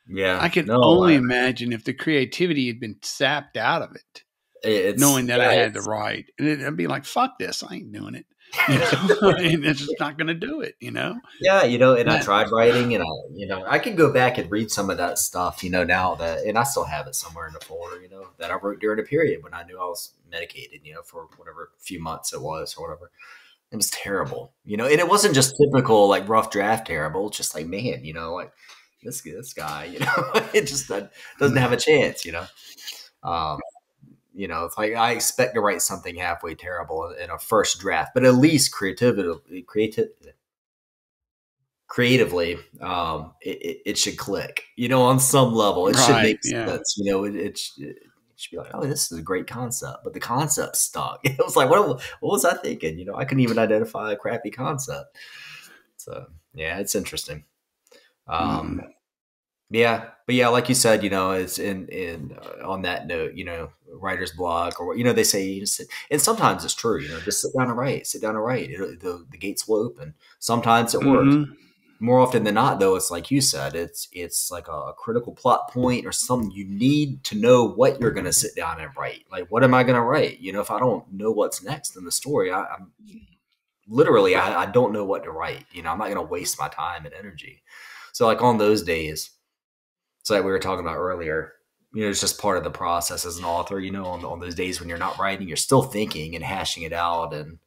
[SPEAKER 2] Yeah.
[SPEAKER 3] I can
[SPEAKER 2] No,
[SPEAKER 3] only imagine if the creativity had been sapped out of it,
[SPEAKER 2] it's
[SPEAKER 3] knowing that I
[SPEAKER 2] yeah,
[SPEAKER 3] had to write. And I'd be like, fuck this. I ain't doing it. and it's just not going to do it.
[SPEAKER 2] Yeah, and I
[SPEAKER 3] That
[SPEAKER 2] tried writing, and I could go back and read some of that stuff, now that, and I still have it somewhere in the folder, that I wrote during a period when I knew I was medicated, for whatever few months it was or whatever. It was terrible, and it wasn't just typical like rough draft terrible. It's just like, man, like this guy, it just doesn't have a chance, Um, it's like I expect to write something halfway terrible in a first draft, but at least creatively, it should click, on some level. It should
[SPEAKER 3] right,
[SPEAKER 2] make
[SPEAKER 3] yeah.
[SPEAKER 2] sense. It should be like, oh, this is a great concept, but the concept stunk. It was like, what was I thinking? I couldn't even identify a crappy concept. So yeah, it's interesting.
[SPEAKER 3] Mm.
[SPEAKER 2] Yeah, but yeah, like you said, it's in on that note, writer's block, or they say, and sometimes it's true, just sit down and write, the gates will open. Sometimes it works.
[SPEAKER 3] Mm-hmm.
[SPEAKER 2] More often than not, though, it's like you said, it's like a critical plot point or something. You need to know what you're going to sit down and write. Like, what am I going to write? If I don't know what's next in the story, I'm literally, I don't know what to write. I'm not going to waste my time and energy. So like on those days, so like we were talking about earlier, it's just part of the process as an author, on those days when you're not writing, you're still thinking and hashing it out and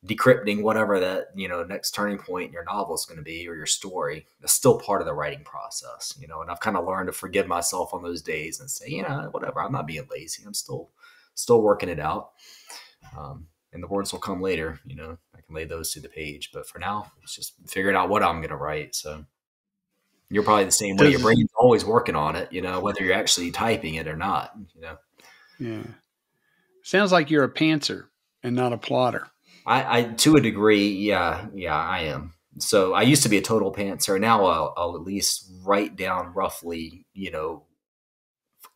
[SPEAKER 2] decrypting whatever that, next turning point in your novel is going to be, or your story. That's still part of the writing process, and I've kind of learned to forgive myself on those days and say, whatever, I'm not being lazy. I'm still working it out. And the words will come later, I can lay those to the page, but for now it's just figuring out what I'm going to write. So you're probably the same way. Your brain's always working on it, whether you're actually typing it or not,
[SPEAKER 3] Yeah. Sounds like you're a pantser and not a plotter.
[SPEAKER 2] I to a degree, yeah, I am. So I used to be a total pantser. Now I'll at least write down roughly,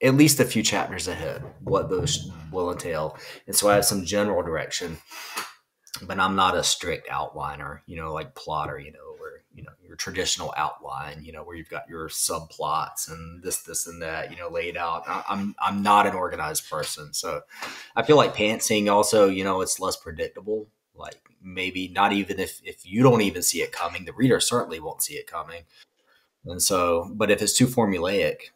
[SPEAKER 2] at least a few chapters ahead, what those will entail. And so I have some general direction, but I'm not a strict outliner, like plotter, where, your traditional outline, where you've got your subplots and this and that, laid out. I'm not an organized person. So I feel like pantsing also, it's less predictable. Like maybe not even if you don't even see it coming, the reader certainly won't see it coming. And so, but if it's too formulaic,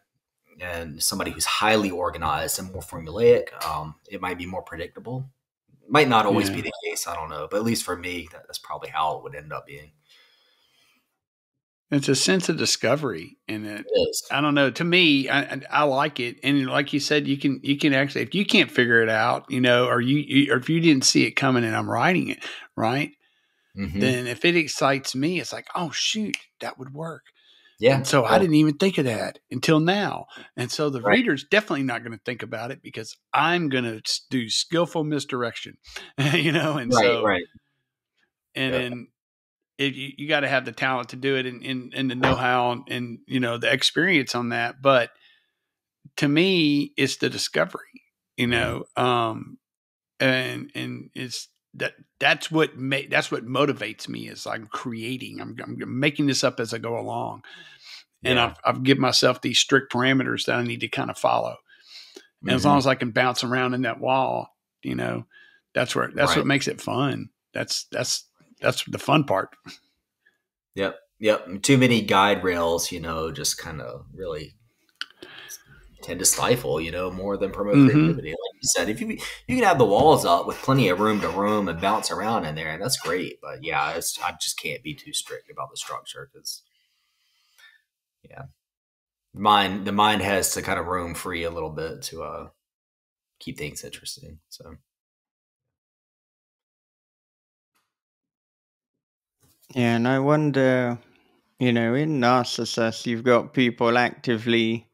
[SPEAKER 2] and somebody who's highly organized and more formulaic, it might be more predictable. Might not always be the case. I don't know. But at least for me, that's probably how it would end up being.
[SPEAKER 3] It's a sense of discovery. And I don't know. To me, I like it. And like you said, you can actually, if you can't figure it out, or if you didn't see it coming and I'm writing it, right? Mm-hmm. Then if it excites me, it's like, oh, shoot, that would work.
[SPEAKER 2] Yeah.
[SPEAKER 3] And so I didn't even think of that until now. And so the reader's definitely not going to think about it because I'm going to do skillful misdirection, and
[SPEAKER 2] right.
[SPEAKER 3] And then you got to have the talent to do it and the know-how and, the experience on that. But to me, it's the discovery, and it's, that's what motivates me is I'm creating, I'm making this up as I go along. And I've given myself these strict parameters that I need to kind of follow. And as long as I can bounce around in that wall, that's what makes it fun. That's the fun part.
[SPEAKER 2] Yep. Too many guide rails, just kind of really tend to stifle, more than promote creativity. Like you said, if you can have the walls up with plenty of room to roam and bounce around in there, and that's great. But yeah, I just can't be too strict about the structure because, the mind has to kind of roam free a little bit to keep things interesting. So.
[SPEAKER 1] Yeah, and I wonder, in Narcissus, you've got people actively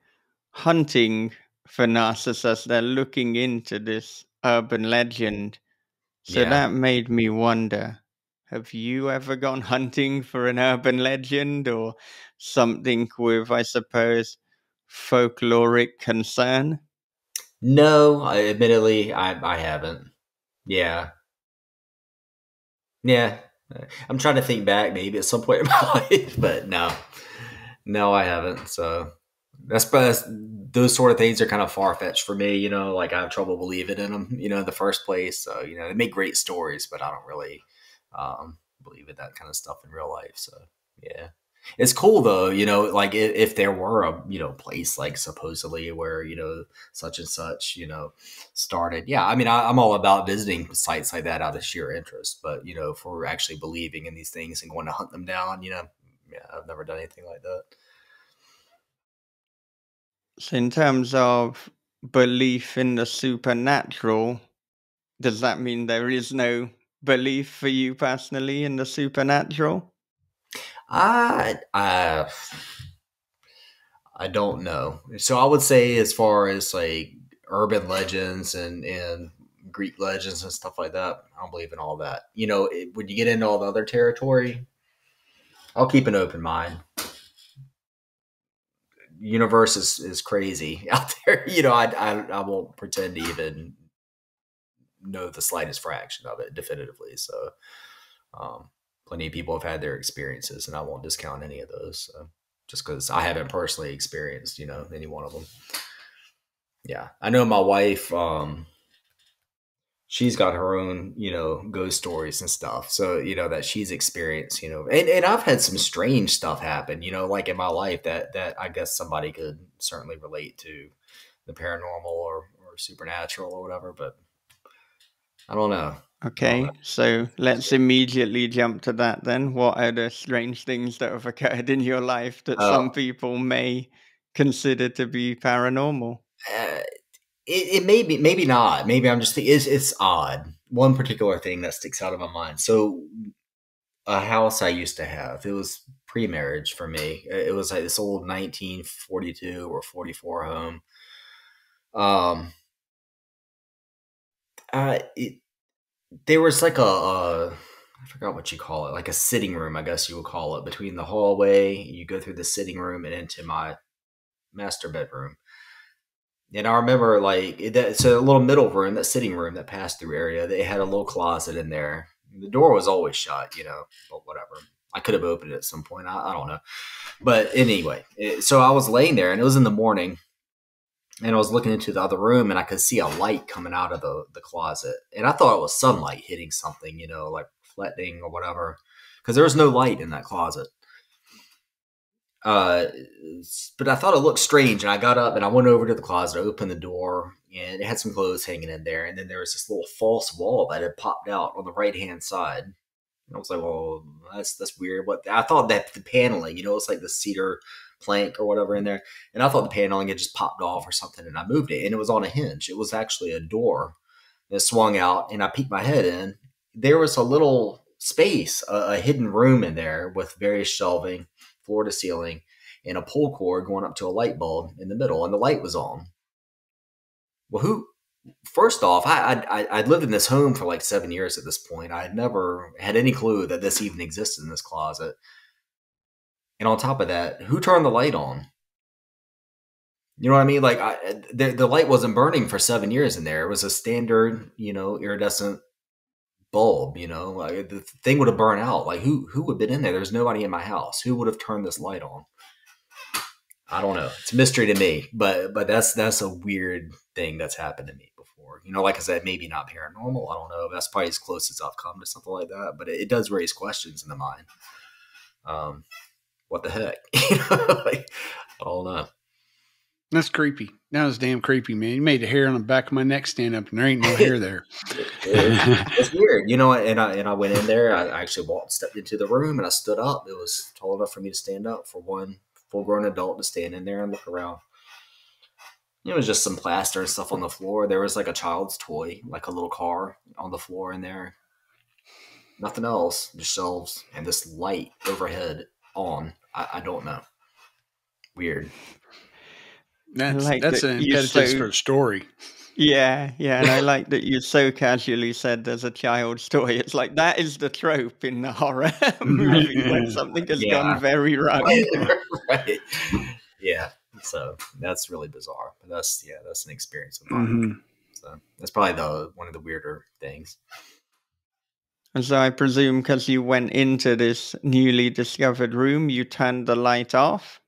[SPEAKER 1] hunting for Narcissus. They're looking into this urban legend. So that made me wonder, have you ever gone hunting for an urban legend or something with, I suppose, folkloric concern?
[SPEAKER 2] No, admittedly, I haven't. Yeah. I'm trying to think back maybe at some point in my life, but no, I haven't. So those sort of things are kind of far-fetched for me, like I have trouble believing in them, in the first place. So, they make great stories, but I don't really believe in that kind of stuff in real life. So yeah. It's cool though, like if there were a, place like supposedly where, such and such, started. Yeah. I mean, I'm all about visiting sites like that out of sheer interest, but, if we're actually believing in these things and going to hunt them down, yeah, I've never done anything like that.
[SPEAKER 1] So in terms of belief in the supernatural, does that mean there is no belief for you personally in the supernatural?
[SPEAKER 2] I don't know. So I would say, as far as like urban legends and Greek legends and stuff like that, I don't believe in all that. When you get into all the other territory, I'll keep an open mind. Universe is crazy out there. I won't pretend to even know the slightest fraction of it definitively. So, plenty of people have had their experiences, and I won't discount any of those. So, just because I haven't personally experienced, any one of them. Yeah, I know my wife. She's got her own, ghost stories and stuff. So, that she's experienced, and I've had some strange stuff happen, like in my life that I guess somebody could certainly relate to the paranormal or supernatural or whatever, but I don't know.
[SPEAKER 1] Okay, so let's immediately jump to that then. What are the strange things that have occurred in your life that some people may consider to be paranormal?
[SPEAKER 2] It may be, maybe not. Maybe I'm just thinking it's odd. One particular thing that sticks out of my mind. So, a house I used to have, it was pre-marriage for me. It was like this old 1942 or 44 home. There was like I forgot what you call it, like a sitting room, I guess you would call it, between the hallway. You go through the sitting room and into my master bedroom. And I remember so a little middle room, that sitting room, that pass through area, they had a little closet in there. The door was always shut, but whatever. I could have opened it at some point. I don't know. But anyway, so I was laying there, and it was in the morning, and I was looking into the other room, and I could see a light coming out of the closet. And I thought it was sunlight hitting something, like reflecting or whatever, because there was no light in that closet. But I thought it looked strange, and I got up and I went over to the closet, opened the door, and it had some clothes hanging in there. And then there was this little false wall that had popped out on the right-hand side. And I was like, well, that's weird. What I thought that the paneling, it's like the cedar plank or whatever in there. And I thought the paneling had just popped off or something, and I moved it, and it was on a hinge. It was actually a door that swung out, and I peeked my head in. There was a little space, a hidden room in there with various shelving, floor to ceiling, and a pull cord going up to a light bulb in the middle, and the light was on. Well, first off, I'd lived in this home for like 7 years at this point. I had never had any clue that this even existed in this closet. And on top of that, who turned the light on? You know what I mean? Like the light wasn't burning for 7 years in there. It was a standard, iridescent bulb. Like the thing would have burned out. Like who would have been in there? There's nobody in my house. Who would have turned this light on? I don't know. It's a mystery to me, but that's a weird thing that's happened to me before. Like I said, maybe not paranormal. I don't know. That's probably as close as I've come to something like that. But it does raise questions in the mind. What the heck? I don't know.
[SPEAKER 3] That's creepy. That was damn creepy, man. You made the hair on the back of my neck stand up, and there ain't no hair there.
[SPEAKER 2] It's weird, And I went in there. I actually stepped into the room, and I stood up. It was tall enough for me to stand up for one full-grown adult to stand in there and look around. It was just some plaster and stuff on the floor. There was like a child's toy, like a little car on the floor in there. Nothing else, just shelves and this light overhead on. I don't know. Weird.
[SPEAKER 3] That's an impetus for a story.
[SPEAKER 1] Yeah, and I like that you so casually said there's a child's toy. It's like that is the trope in the horror movie when something has gone very wrong.
[SPEAKER 2] Right. Yeah. So that's really bizarre. But that's an experience of mine. Mm-hmm. So that's probably one of the weirder things.
[SPEAKER 1] And so I presume because you went into this newly discovered room, you turned the light off?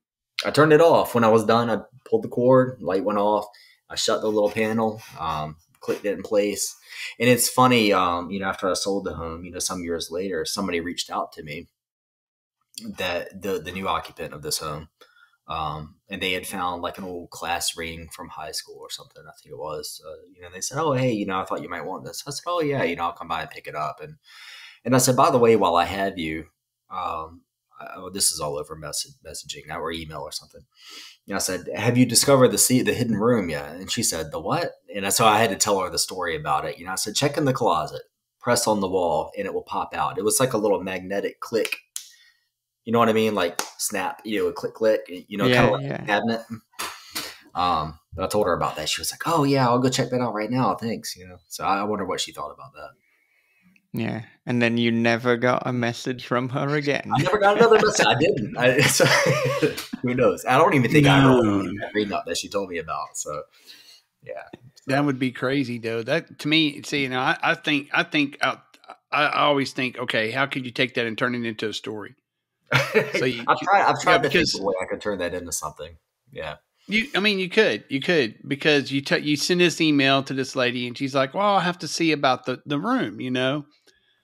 [SPEAKER 2] I turned it off. When I was done, I pulled the cord, light went off. I shut the little panel, clicked it in place. And it's funny, after I sold the home, some years later, somebody reached out to me, that the new occupant of this home, and they had found like an old class ring from high school or something. I think it was, they said, "Oh, hey, I thought you might want this." I said, "Oh yeah, I'll come by and pick it up." And I said, "By the way, while I have you, this is all over messaging or email or something." I said, "Have you discovered the hidden room yet?" And she said, "The what?" And so I had to tell her the story about it. I said, "Check in the closet, press on the wall, and it will pop out." It was like a little magnetic click. You know what I mean? Like snap, a click, click, kind of like a cabinet. But I told her about that. She was like, "Oh yeah, I'll go check that out right now. Thanks." So I wonder what she thought about that.
[SPEAKER 1] Yeah. And then you never got a message from her again.
[SPEAKER 2] I never got another message. I didn't. So, who knows? I don't even think I heard that ring-up that she told me about. So, yeah.
[SPEAKER 3] That would be crazy, though. That to me, see, I think I always think, okay, how could you take that and turn it into a story?
[SPEAKER 2] So I've tried to think of a way I could turn that into something. Yeah.
[SPEAKER 3] You could because you send this email to this lady and she's like, "Well, I'll have to see about the room,"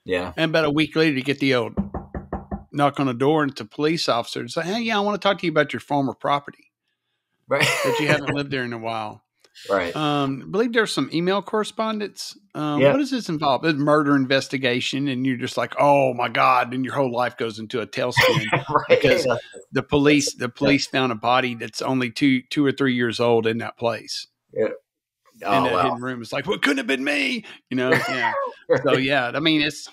[SPEAKER 2] Yeah.
[SPEAKER 3] And about a week later, you get the old knock on the door and it's a police officer and say, "Hey, yeah, I want to talk to you about your former property."
[SPEAKER 2] Right.
[SPEAKER 3] But you haven't lived there in a while.
[SPEAKER 2] Right.
[SPEAKER 3] I believe there's some email correspondence. What does this involve? It's murder investigation, and you're just like, "Oh my God!" And your whole life goes into a tailspin because the police found a body that's only 2 or 3 years old in that place.
[SPEAKER 2] Yeah. Oh,
[SPEAKER 3] and that hidden room is like, "Well, it couldn't have been me," Yeah. So yeah, it's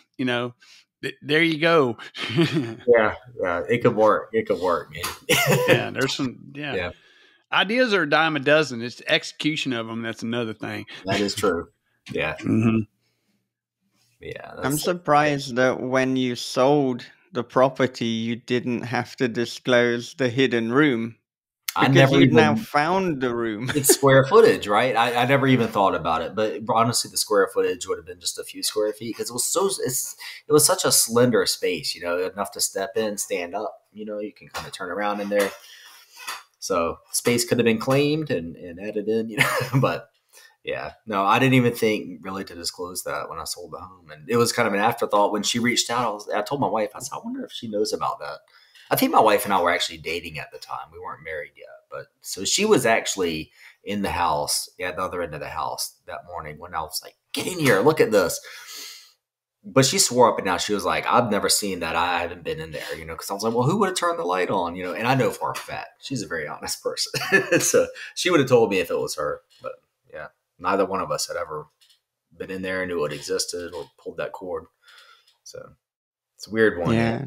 [SPEAKER 3] there you go.
[SPEAKER 2] Yeah, it could work. It could work, man.
[SPEAKER 3] Yeah, there's some ideas are a dime a dozen. It's the execution of them that's another thing.
[SPEAKER 2] That is true. Yeah.
[SPEAKER 3] Mm-hmm.
[SPEAKER 1] Yeah. I'm surprised that when you sold the property, you didn't have to disclose the hidden room. Because you'd now found the room.
[SPEAKER 2] It's square footage, right? I never even thought about it, but honestly, the square footage would have been just a few square feet because it was such a slender space, enough to step in, stand up, you can kind of turn around in there. So space could have been claimed and added in, but yeah, no, I didn't even think really to disclose that when I sold the home. And it was kind of an afterthought when she reached out. I told my wife, I said, "I wonder if she knows about that." I think my wife and I were actually dating at the time. We weren't married yet. But so she was actually in the house at the other end of the house that morning when I was like, "Get in here, look at this." But she swore up and down. She was like, "I've never seen that. I haven't been in there," because I was like, "Well, who would have turned the light on?" And I know for a fact she's a very honest person. So she would have told me if it was her. But yeah, neither one of us had ever been in there, knew it existed, or pulled that cord. So it's a weird one.
[SPEAKER 1] Yeah.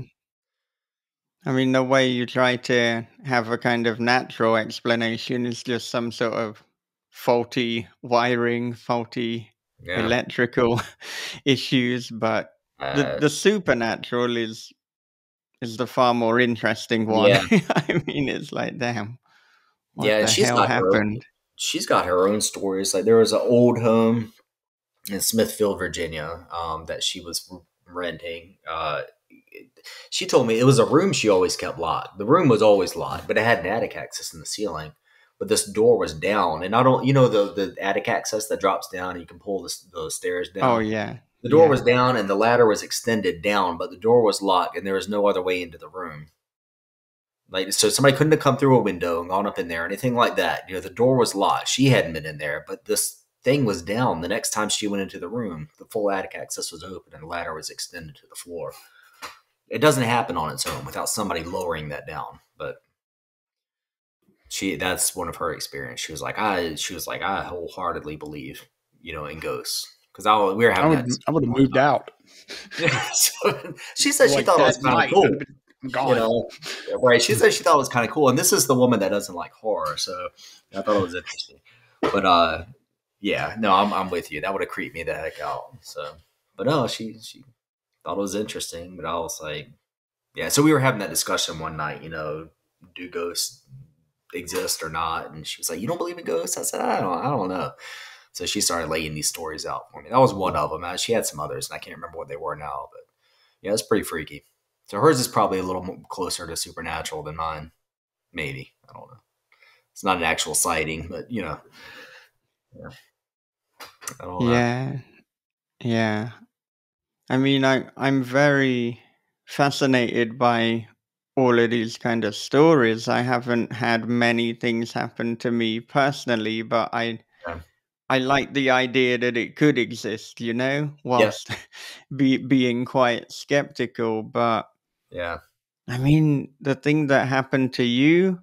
[SPEAKER 1] I mean, the way you try to have a kind of natural explanation is just some sort of faulty wiring, faulty electrical issues, but the supernatural is the far more interesting one.
[SPEAKER 2] Yeah.
[SPEAKER 1] I mean, it's like, damn, what the
[SPEAKER 2] she's
[SPEAKER 1] hell happened?
[SPEAKER 2] She's got her own stories. Like there was an old home in Smithfield, Virginia, that she was renting. She told me it was a room she always kept locked. The room was always locked, but it had an attic access in the ceiling. But this door was down, and I don't, the attic access that drops down, and you can pull the stairs down.
[SPEAKER 1] Oh yeah,
[SPEAKER 2] the door was down, and the ladder was extended down, but the door was locked, and there was no other way into the room. Like so, somebody couldn't have come through a window and gone up in there, or anything like that. The door was locked. She hadn't been in there, but this thing was down. The next time she went into the room, the full attic access was open, and the ladder was extended to the floor. It doesn't happen on its own without somebody lowering that down. But that's one of her experience. She was like, I wholeheartedly believe, in ghosts. Because we were having
[SPEAKER 3] I would have moved out.
[SPEAKER 2] So, she said she thought it was kind of cool. Right. She said she thought it was kind of cool. And this is the woman that doesn't like horror. So I thought it was interesting. But yeah, no, I'm with you. That would have creeped me the heck out. So, but no, she thought it was interesting, but I was like, yeah. So we were having that discussion one night, do ghosts exist or not? And she was like, "You don't believe in ghosts?" I said, I don't know. So she started laying these stories out for me. That was one of them. She had some others, and I can't remember what they were now, but yeah, it's pretty freaky. So hers is probably a little more closer to supernatural than mine. Maybe. I don't know. It's not an actual sighting, but Yeah. I don't know.
[SPEAKER 1] Yeah. Yeah. I mean, I'm very fascinated by all of these kind of stories. I haven't had many things happen to me personally, but
[SPEAKER 2] Yeah.
[SPEAKER 1] I like the idea that it could exist,
[SPEAKER 2] Yeah.
[SPEAKER 1] whilst being quite skeptical. But
[SPEAKER 2] Yeah.
[SPEAKER 1] I mean, the thing that happened to you,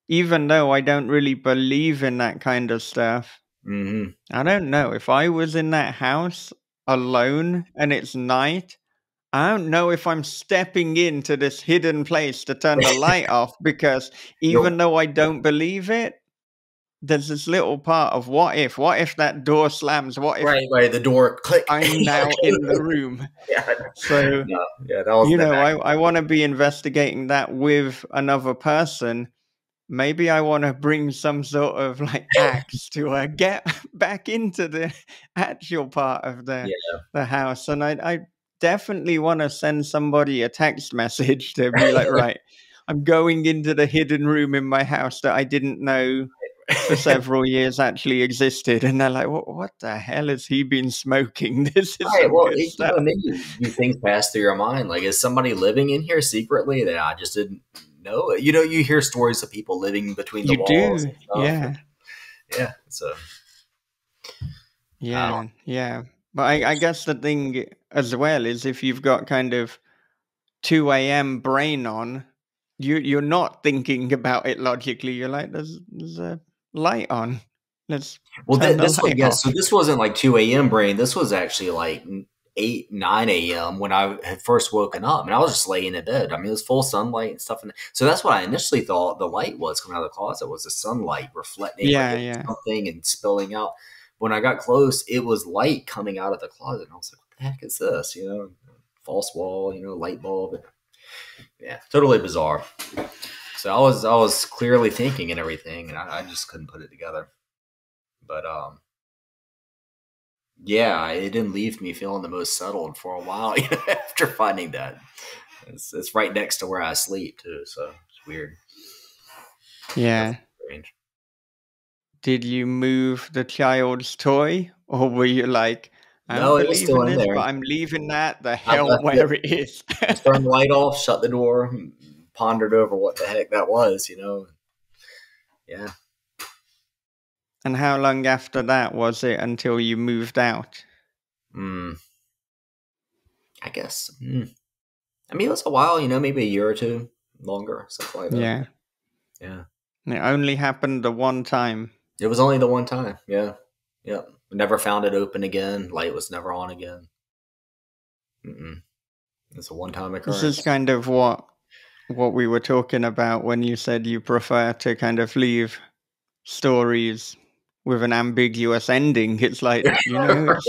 [SPEAKER 1] even though I don't really believe in that kind of stuff,
[SPEAKER 2] Hmm.
[SPEAKER 1] I don't know. If I was in that house alone and it's night, I don't know if I'm stepping into this hidden place to turn the light off, because
[SPEAKER 2] You're
[SPEAKER 1] even though I don't believe it, there's this little part of what if? What if that door slams? What if
[SPEAKER 2] right. Right. The door click.
[SPEAKER 1] I'm now in the room?
[SPEAKER 2] Yeah.
[SPEAKER 1] So,
[SPEAKER 2] No. Yeah. That was that.
[SPEAKER 1] I want to be investigating that with another person. Maybe I want to bring some sort of like axe to get back into the actual part of
[SPEAKER 2] Yeah.
[SPEAKER 1] the house, and I definitely want to send somebody a text message to be like, right, I'm going into the hidden room in my house that I didn't know for several years actually existed, and they're like, what the hell has he been smoking? This is
[SPEAKER 2] Right.
[SPEAKER 1] some
[SPEAKER 2] Well,
[SPEAKER 1] good stuff.
[SPEAKER 2] maybe you things pass through your mind. Like, is somebody living in here secretly that I just didn't know? You hear stories of people living between the
[SPEAKER 1] You
[SPEAKER 2] walls
[SPEAKER 1] do,
[SPEAKER 2] and stuff.
[SPEAKER 1] yeah.
[SPEAKER 2] Yeah. So, I don't
[SPEAKER 1] Yeah, yeah. But I guess the thing as well is, if you've got kind of 2 a.m. brain on, you're not thinking about it logically. You're like, there's a light on. Let's
[SPEAKER 2] Well,
[SPEAKER 1] turn the
[SPEAKER 2] this was
[SPEAKER 1] light
[SPEAKER 2] yeah. So
[SPEAKER 1] off.
[SPEAKER 2] this wasn't like 2 a.m. brain. This was actually like 8, 9 a.m. when I had first woken up, and I was just laying in bed. I mean, it was full sunlight and stuff. And so that's what I initially thought the light was coming out of the closet, was the sunlight reflecting or
[SPEAKER 1] Yeah,
[SPEAKER 2] hitting
[SPEAKER 1] yeah.
[SPEAKER 2] something and spilling out. When I got close, it was light coming out of the closet, and I was like, "What the heck is this?" False wall, light bulb. Yeah, totally bizarre. So I was clearly thinking and everything, and I just couldn't put it together. But yeah, it didn't leave me feeling the most settled for a while after finding that. It's right next to where I sleep too, so it's weird. That's
[SPEAKER 1] Yeah.
[SPEAKER 2] strange.
[SPEAKER 1] Did you move the child's toy, or were you like, I don't
[SPEAKER 2] No, it was
[SPEAKER 1] believe in
[SPEAKER 2] still in
[SPEAKER 1] this,
[SPEAKER 2] there.
[SPEAKER 1] but I'm leaving that the
[SPEAKER 2] I
[SPEAKER 1] hell
[SPEAKER 2] left it.
[SPEAKER 1] where it is?
[SPEAKER 2] Just turned the light off, shut the door, pondered over what the heck that was. Yeah.
[SPEAKER 1] And how long after that was it until you moved out?
[SPEAKER 2] Mm, I guess. I mean, it was a while. Maybe a year or two longer, something like that.
[SPEAKER 1] Yeah.
[SPEAKER 2] Yeah.
[SPEAKER 1] And it only happened the one time.
[SPEAKER 2] It was only the one time. Yeah. Yep. Never found it open again. Light was never on again. Mm-mm. It's a one-time
[SPEAKER 1] This is
[SPEAKER 2] occurrence.
[SPEAKER 1] kind of what we were talking about when you said you prefer to kind of leave stories with an ambiguous ending. It's like, it
[SPEAKER 2] Right.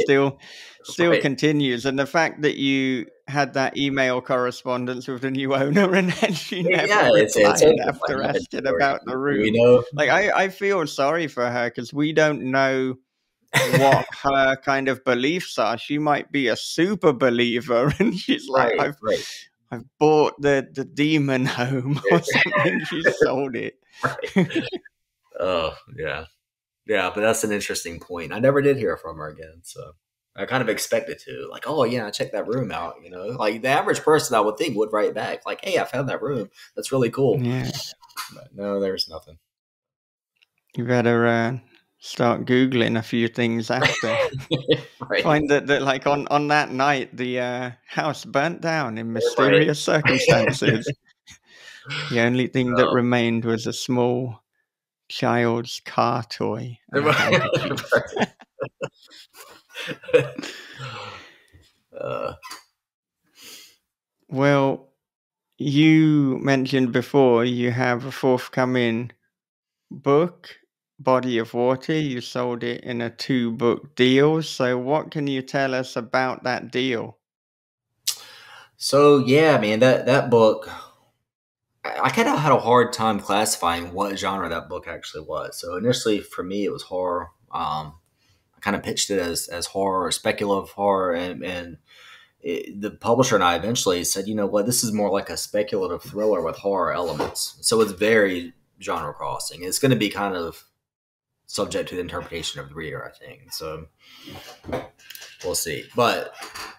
[SPEAKER 1] still
[SPEAKER 2] Right.
[SPEAKER 1] continues. And the fact that you had that email correspondence with the new owner, and then she never
[SPEAKER 2] Yeah, it's
[SPEAKER 1] replied
[SPEAKER 2] open. What
[SPEAKER 1] after
[SPEAKER 2] happened
[SPEAKER 1] asking
[SPEAKER 2] to her?
[SPEAKER 1] about the
[SPEAKER 2] Do we
[SPEAKER 1] room.
[SPEAKER 2] know?
[SPEAKER 1] Like, I feel sorry for her, because we don't know what her kind of beliefs are. She might be a super believer, and she's like,
[SPEAKER 2] Right. Right.
[SPEAKER 1] I've bought the demon home or something. She sold it.
[SPEAKER 2] Right. Oh, yeah. Yeah, but that's an interesting point. I never did hear from her again, so I kind of expected to. Like, oh yeah, check that room out. Like the average person I would think would write back, like, "Hey, I found that room. That's really cool."
[SPEAKER 1] Yeah.
[SPEAKER 2] But no, there's nothing.
[SPEAKER 1] You better start Googling a few things after.
[SPEAKER 2] Right.
[SPEAKER 1] Find that like on that night, the house burnt down in
[SPEAKER 2] Right.
[SPEAKER 1] mysterious circumstances. The only thing that
[SPEAKER 2] Oh.
[SPEAKER 1] remained was a small child's car toy and a handkerchief.
[SPEAKER 2] uh,
[SPEAKER 1] Well, you mentioned before you have a forthcoming book, Body of Water. You sold it in a 2-book deal. So what can you tell us about that deal?
[SPEAKER 2] so yeah, man, that book, I kind of had a hard time classifying what genre that book actually was. So initially, for me, it was horror. I kind of pitched it as horror, speculative horror, and the publisher and I eventually said, you know what, this is more like a speculative thriller with horror elements. So it's very genre crossing. It's going to be kind of subject to the interpretation of the reader, I think. So we'll see. But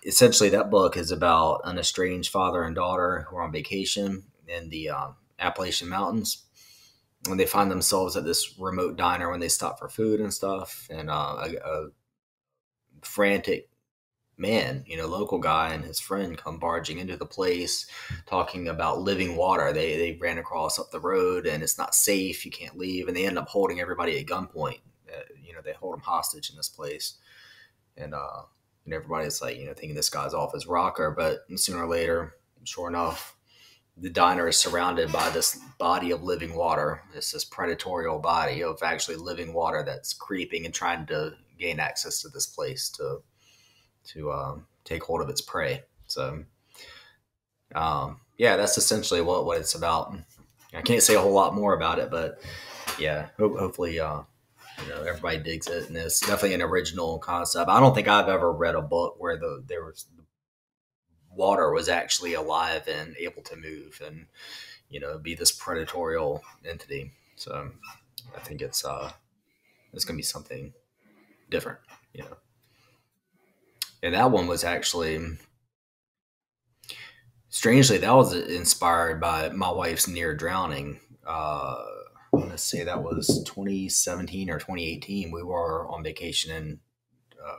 [SPEAKER 2] essentially, that book is about an estranged father and daughter who are on vacation in the Appalachian Mountains. And they find themselves at this remote diner when they stop for food and stuff. And a frantic man, local guy and his friend come barging into the place talking about living water. They ran across up the road and it's not safe. You can't leave. And they end up holding everybody at gunpoint. They hold them hostage in this place. And everybody's like, thinking this guy's off his rocker. But sooner or later, sure enough, the diner is surrounded by this body of living water. It's this predatorial body of actually living water that's creeping and trying to gain access to this place to take hold of its prey. So, that's essentially what it's about. I can't say a whole lot more about it, but yeah, hopefully, everybody digs it, and it's definitely an original concept. I don't think I've ever read a book where there was water was actually alive and able to move and be this predatorial entity. So I think it's gonna be something different, and that one was actually strangely that was inspired by my wife's near drowning. Let's say that was 2017 or 2018. We were on vacation in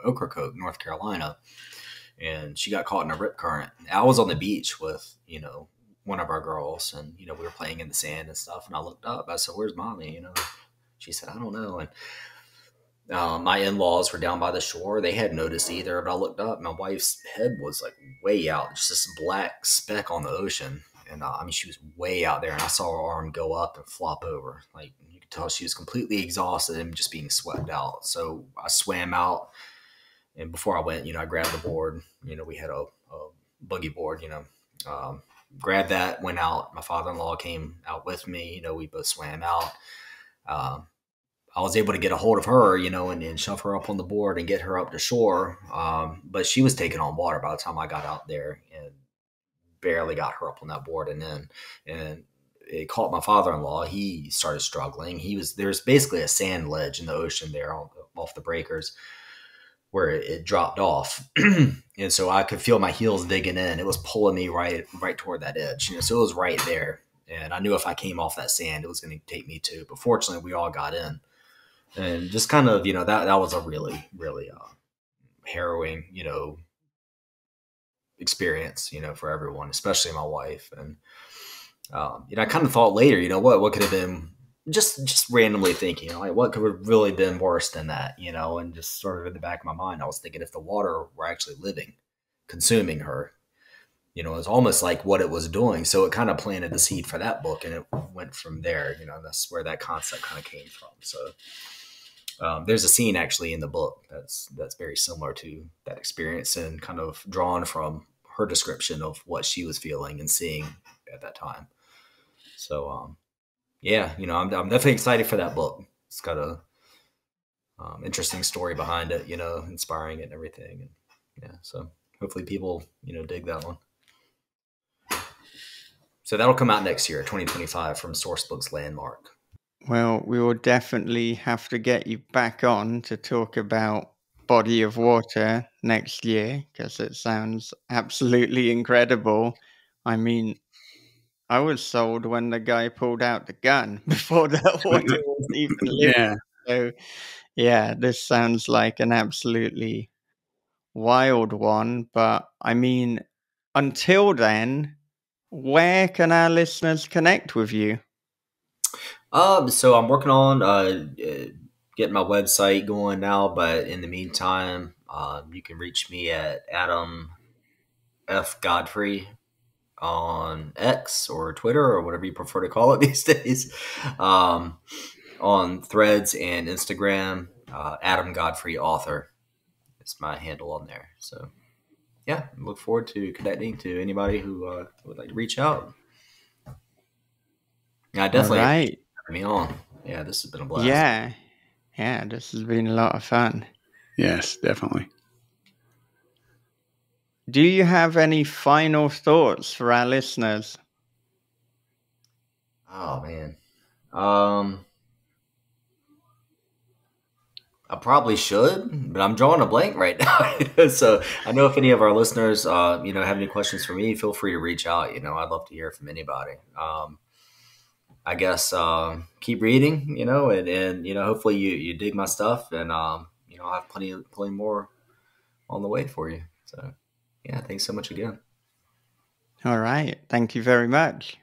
[SPEAKER 2] Ocracoke, North Carolina, and she got caught in a rip current. I was on the beach with, one of our girls, and, we were playing in the sand and stuff. And I looked up, I said, "Where's mommy?" She said, "I don't know." And my in-laws were down by the shore. They hadn't noticed either, but I looked up. My wife's head was like way out, just this black speck on the ocean. And she was way out there, and I saw her arm go up and flop over. Like, you could tell she was completely exhausted and just being swept out. So I swam out, and before I went, I grabbed the board. We had a boogie board, grabbed that, went out. My father-in-law came out with me. We both swam out. I was able to get a hold of her, and shove her up on the board and get her up to shore. But she was taking on water by the time I got out there, and barely got her up on that board. And it caught my father-in-law. He started struggling. There's basically a sand ledge in the ocean there off the breakers where it dropped off. And so I could feel my heels digging in. It was pulling me right toward that edge. So it was right there. And I knew if I came off that sand, it was going to take me too. But fortunately, we all got in. And just kind of, that was a really, really harrowing, experience, for everyone, especially my wife. And, I kind of thought later, what could have been just randomly thinking, like, what could have really been worse than that, and just sort of in the back of my mind, I was thinking if the water were actually living, consuming her, it's almost like what it was doing. So it kind of planted the seed for that book, and it went from there. That's where that concept kind of came from. So there's a scene actually in the book that's very similar to that experience and kind of drawn from her description of what she was feeling and seeing at that time. So, I'm definitely excited for that book. It's got a interesting story behind it, inspiring it and everything. And yeah, so hopefully people, dig that one. So that'll come out next year, 2025, from Sourcebooks Landmark.
[SPEAKER 1] Well, we will definitely have to get you back on to talk about Body of Water next year, because it sounds absolutely incredible. I was sold when the guy pulled out the gun before that water was even living.
[SPEAKER 3] Yeah.
[SPEAKER 1] So, yeah, this sounds like an absolutely wild one. But until then, where can our listeners connect with you?
[SPEAKER 2] So I'm working on getting my website going now, but in the meantime, you can reach me at Adam F. Godfrey on X or Twitter or whatever you prefer to call it these days. On Threads and Instagram, Adam Godfrey Author is my handle on there. So yeah, look forward to connecting to anybody who would like to reach out. Yeah, definitely
[SPEAKER 1] Right.
[SPEAKER 2] me on. Yeah, this has been a blast.
[SPEAKER 1] Yeah, this has been a lot of fun.
[SPEAKER 3] Yes, definitely.
[SPEAKER 1] Do you have any final thoughts for our listeners?
[SPEAKER 2] Oh man. I probably should, but I'm drawing a blank right now. So I know if any of our listeners, have any questions for me, feel free to reach out. I'd love to hear from anybody. I guess keep reading, and hopefully you dig my stuff, and I'll have plenty more on the way for you. So yeah, thanks so much again.
[SPEAKER 1] All right. Thank you very much.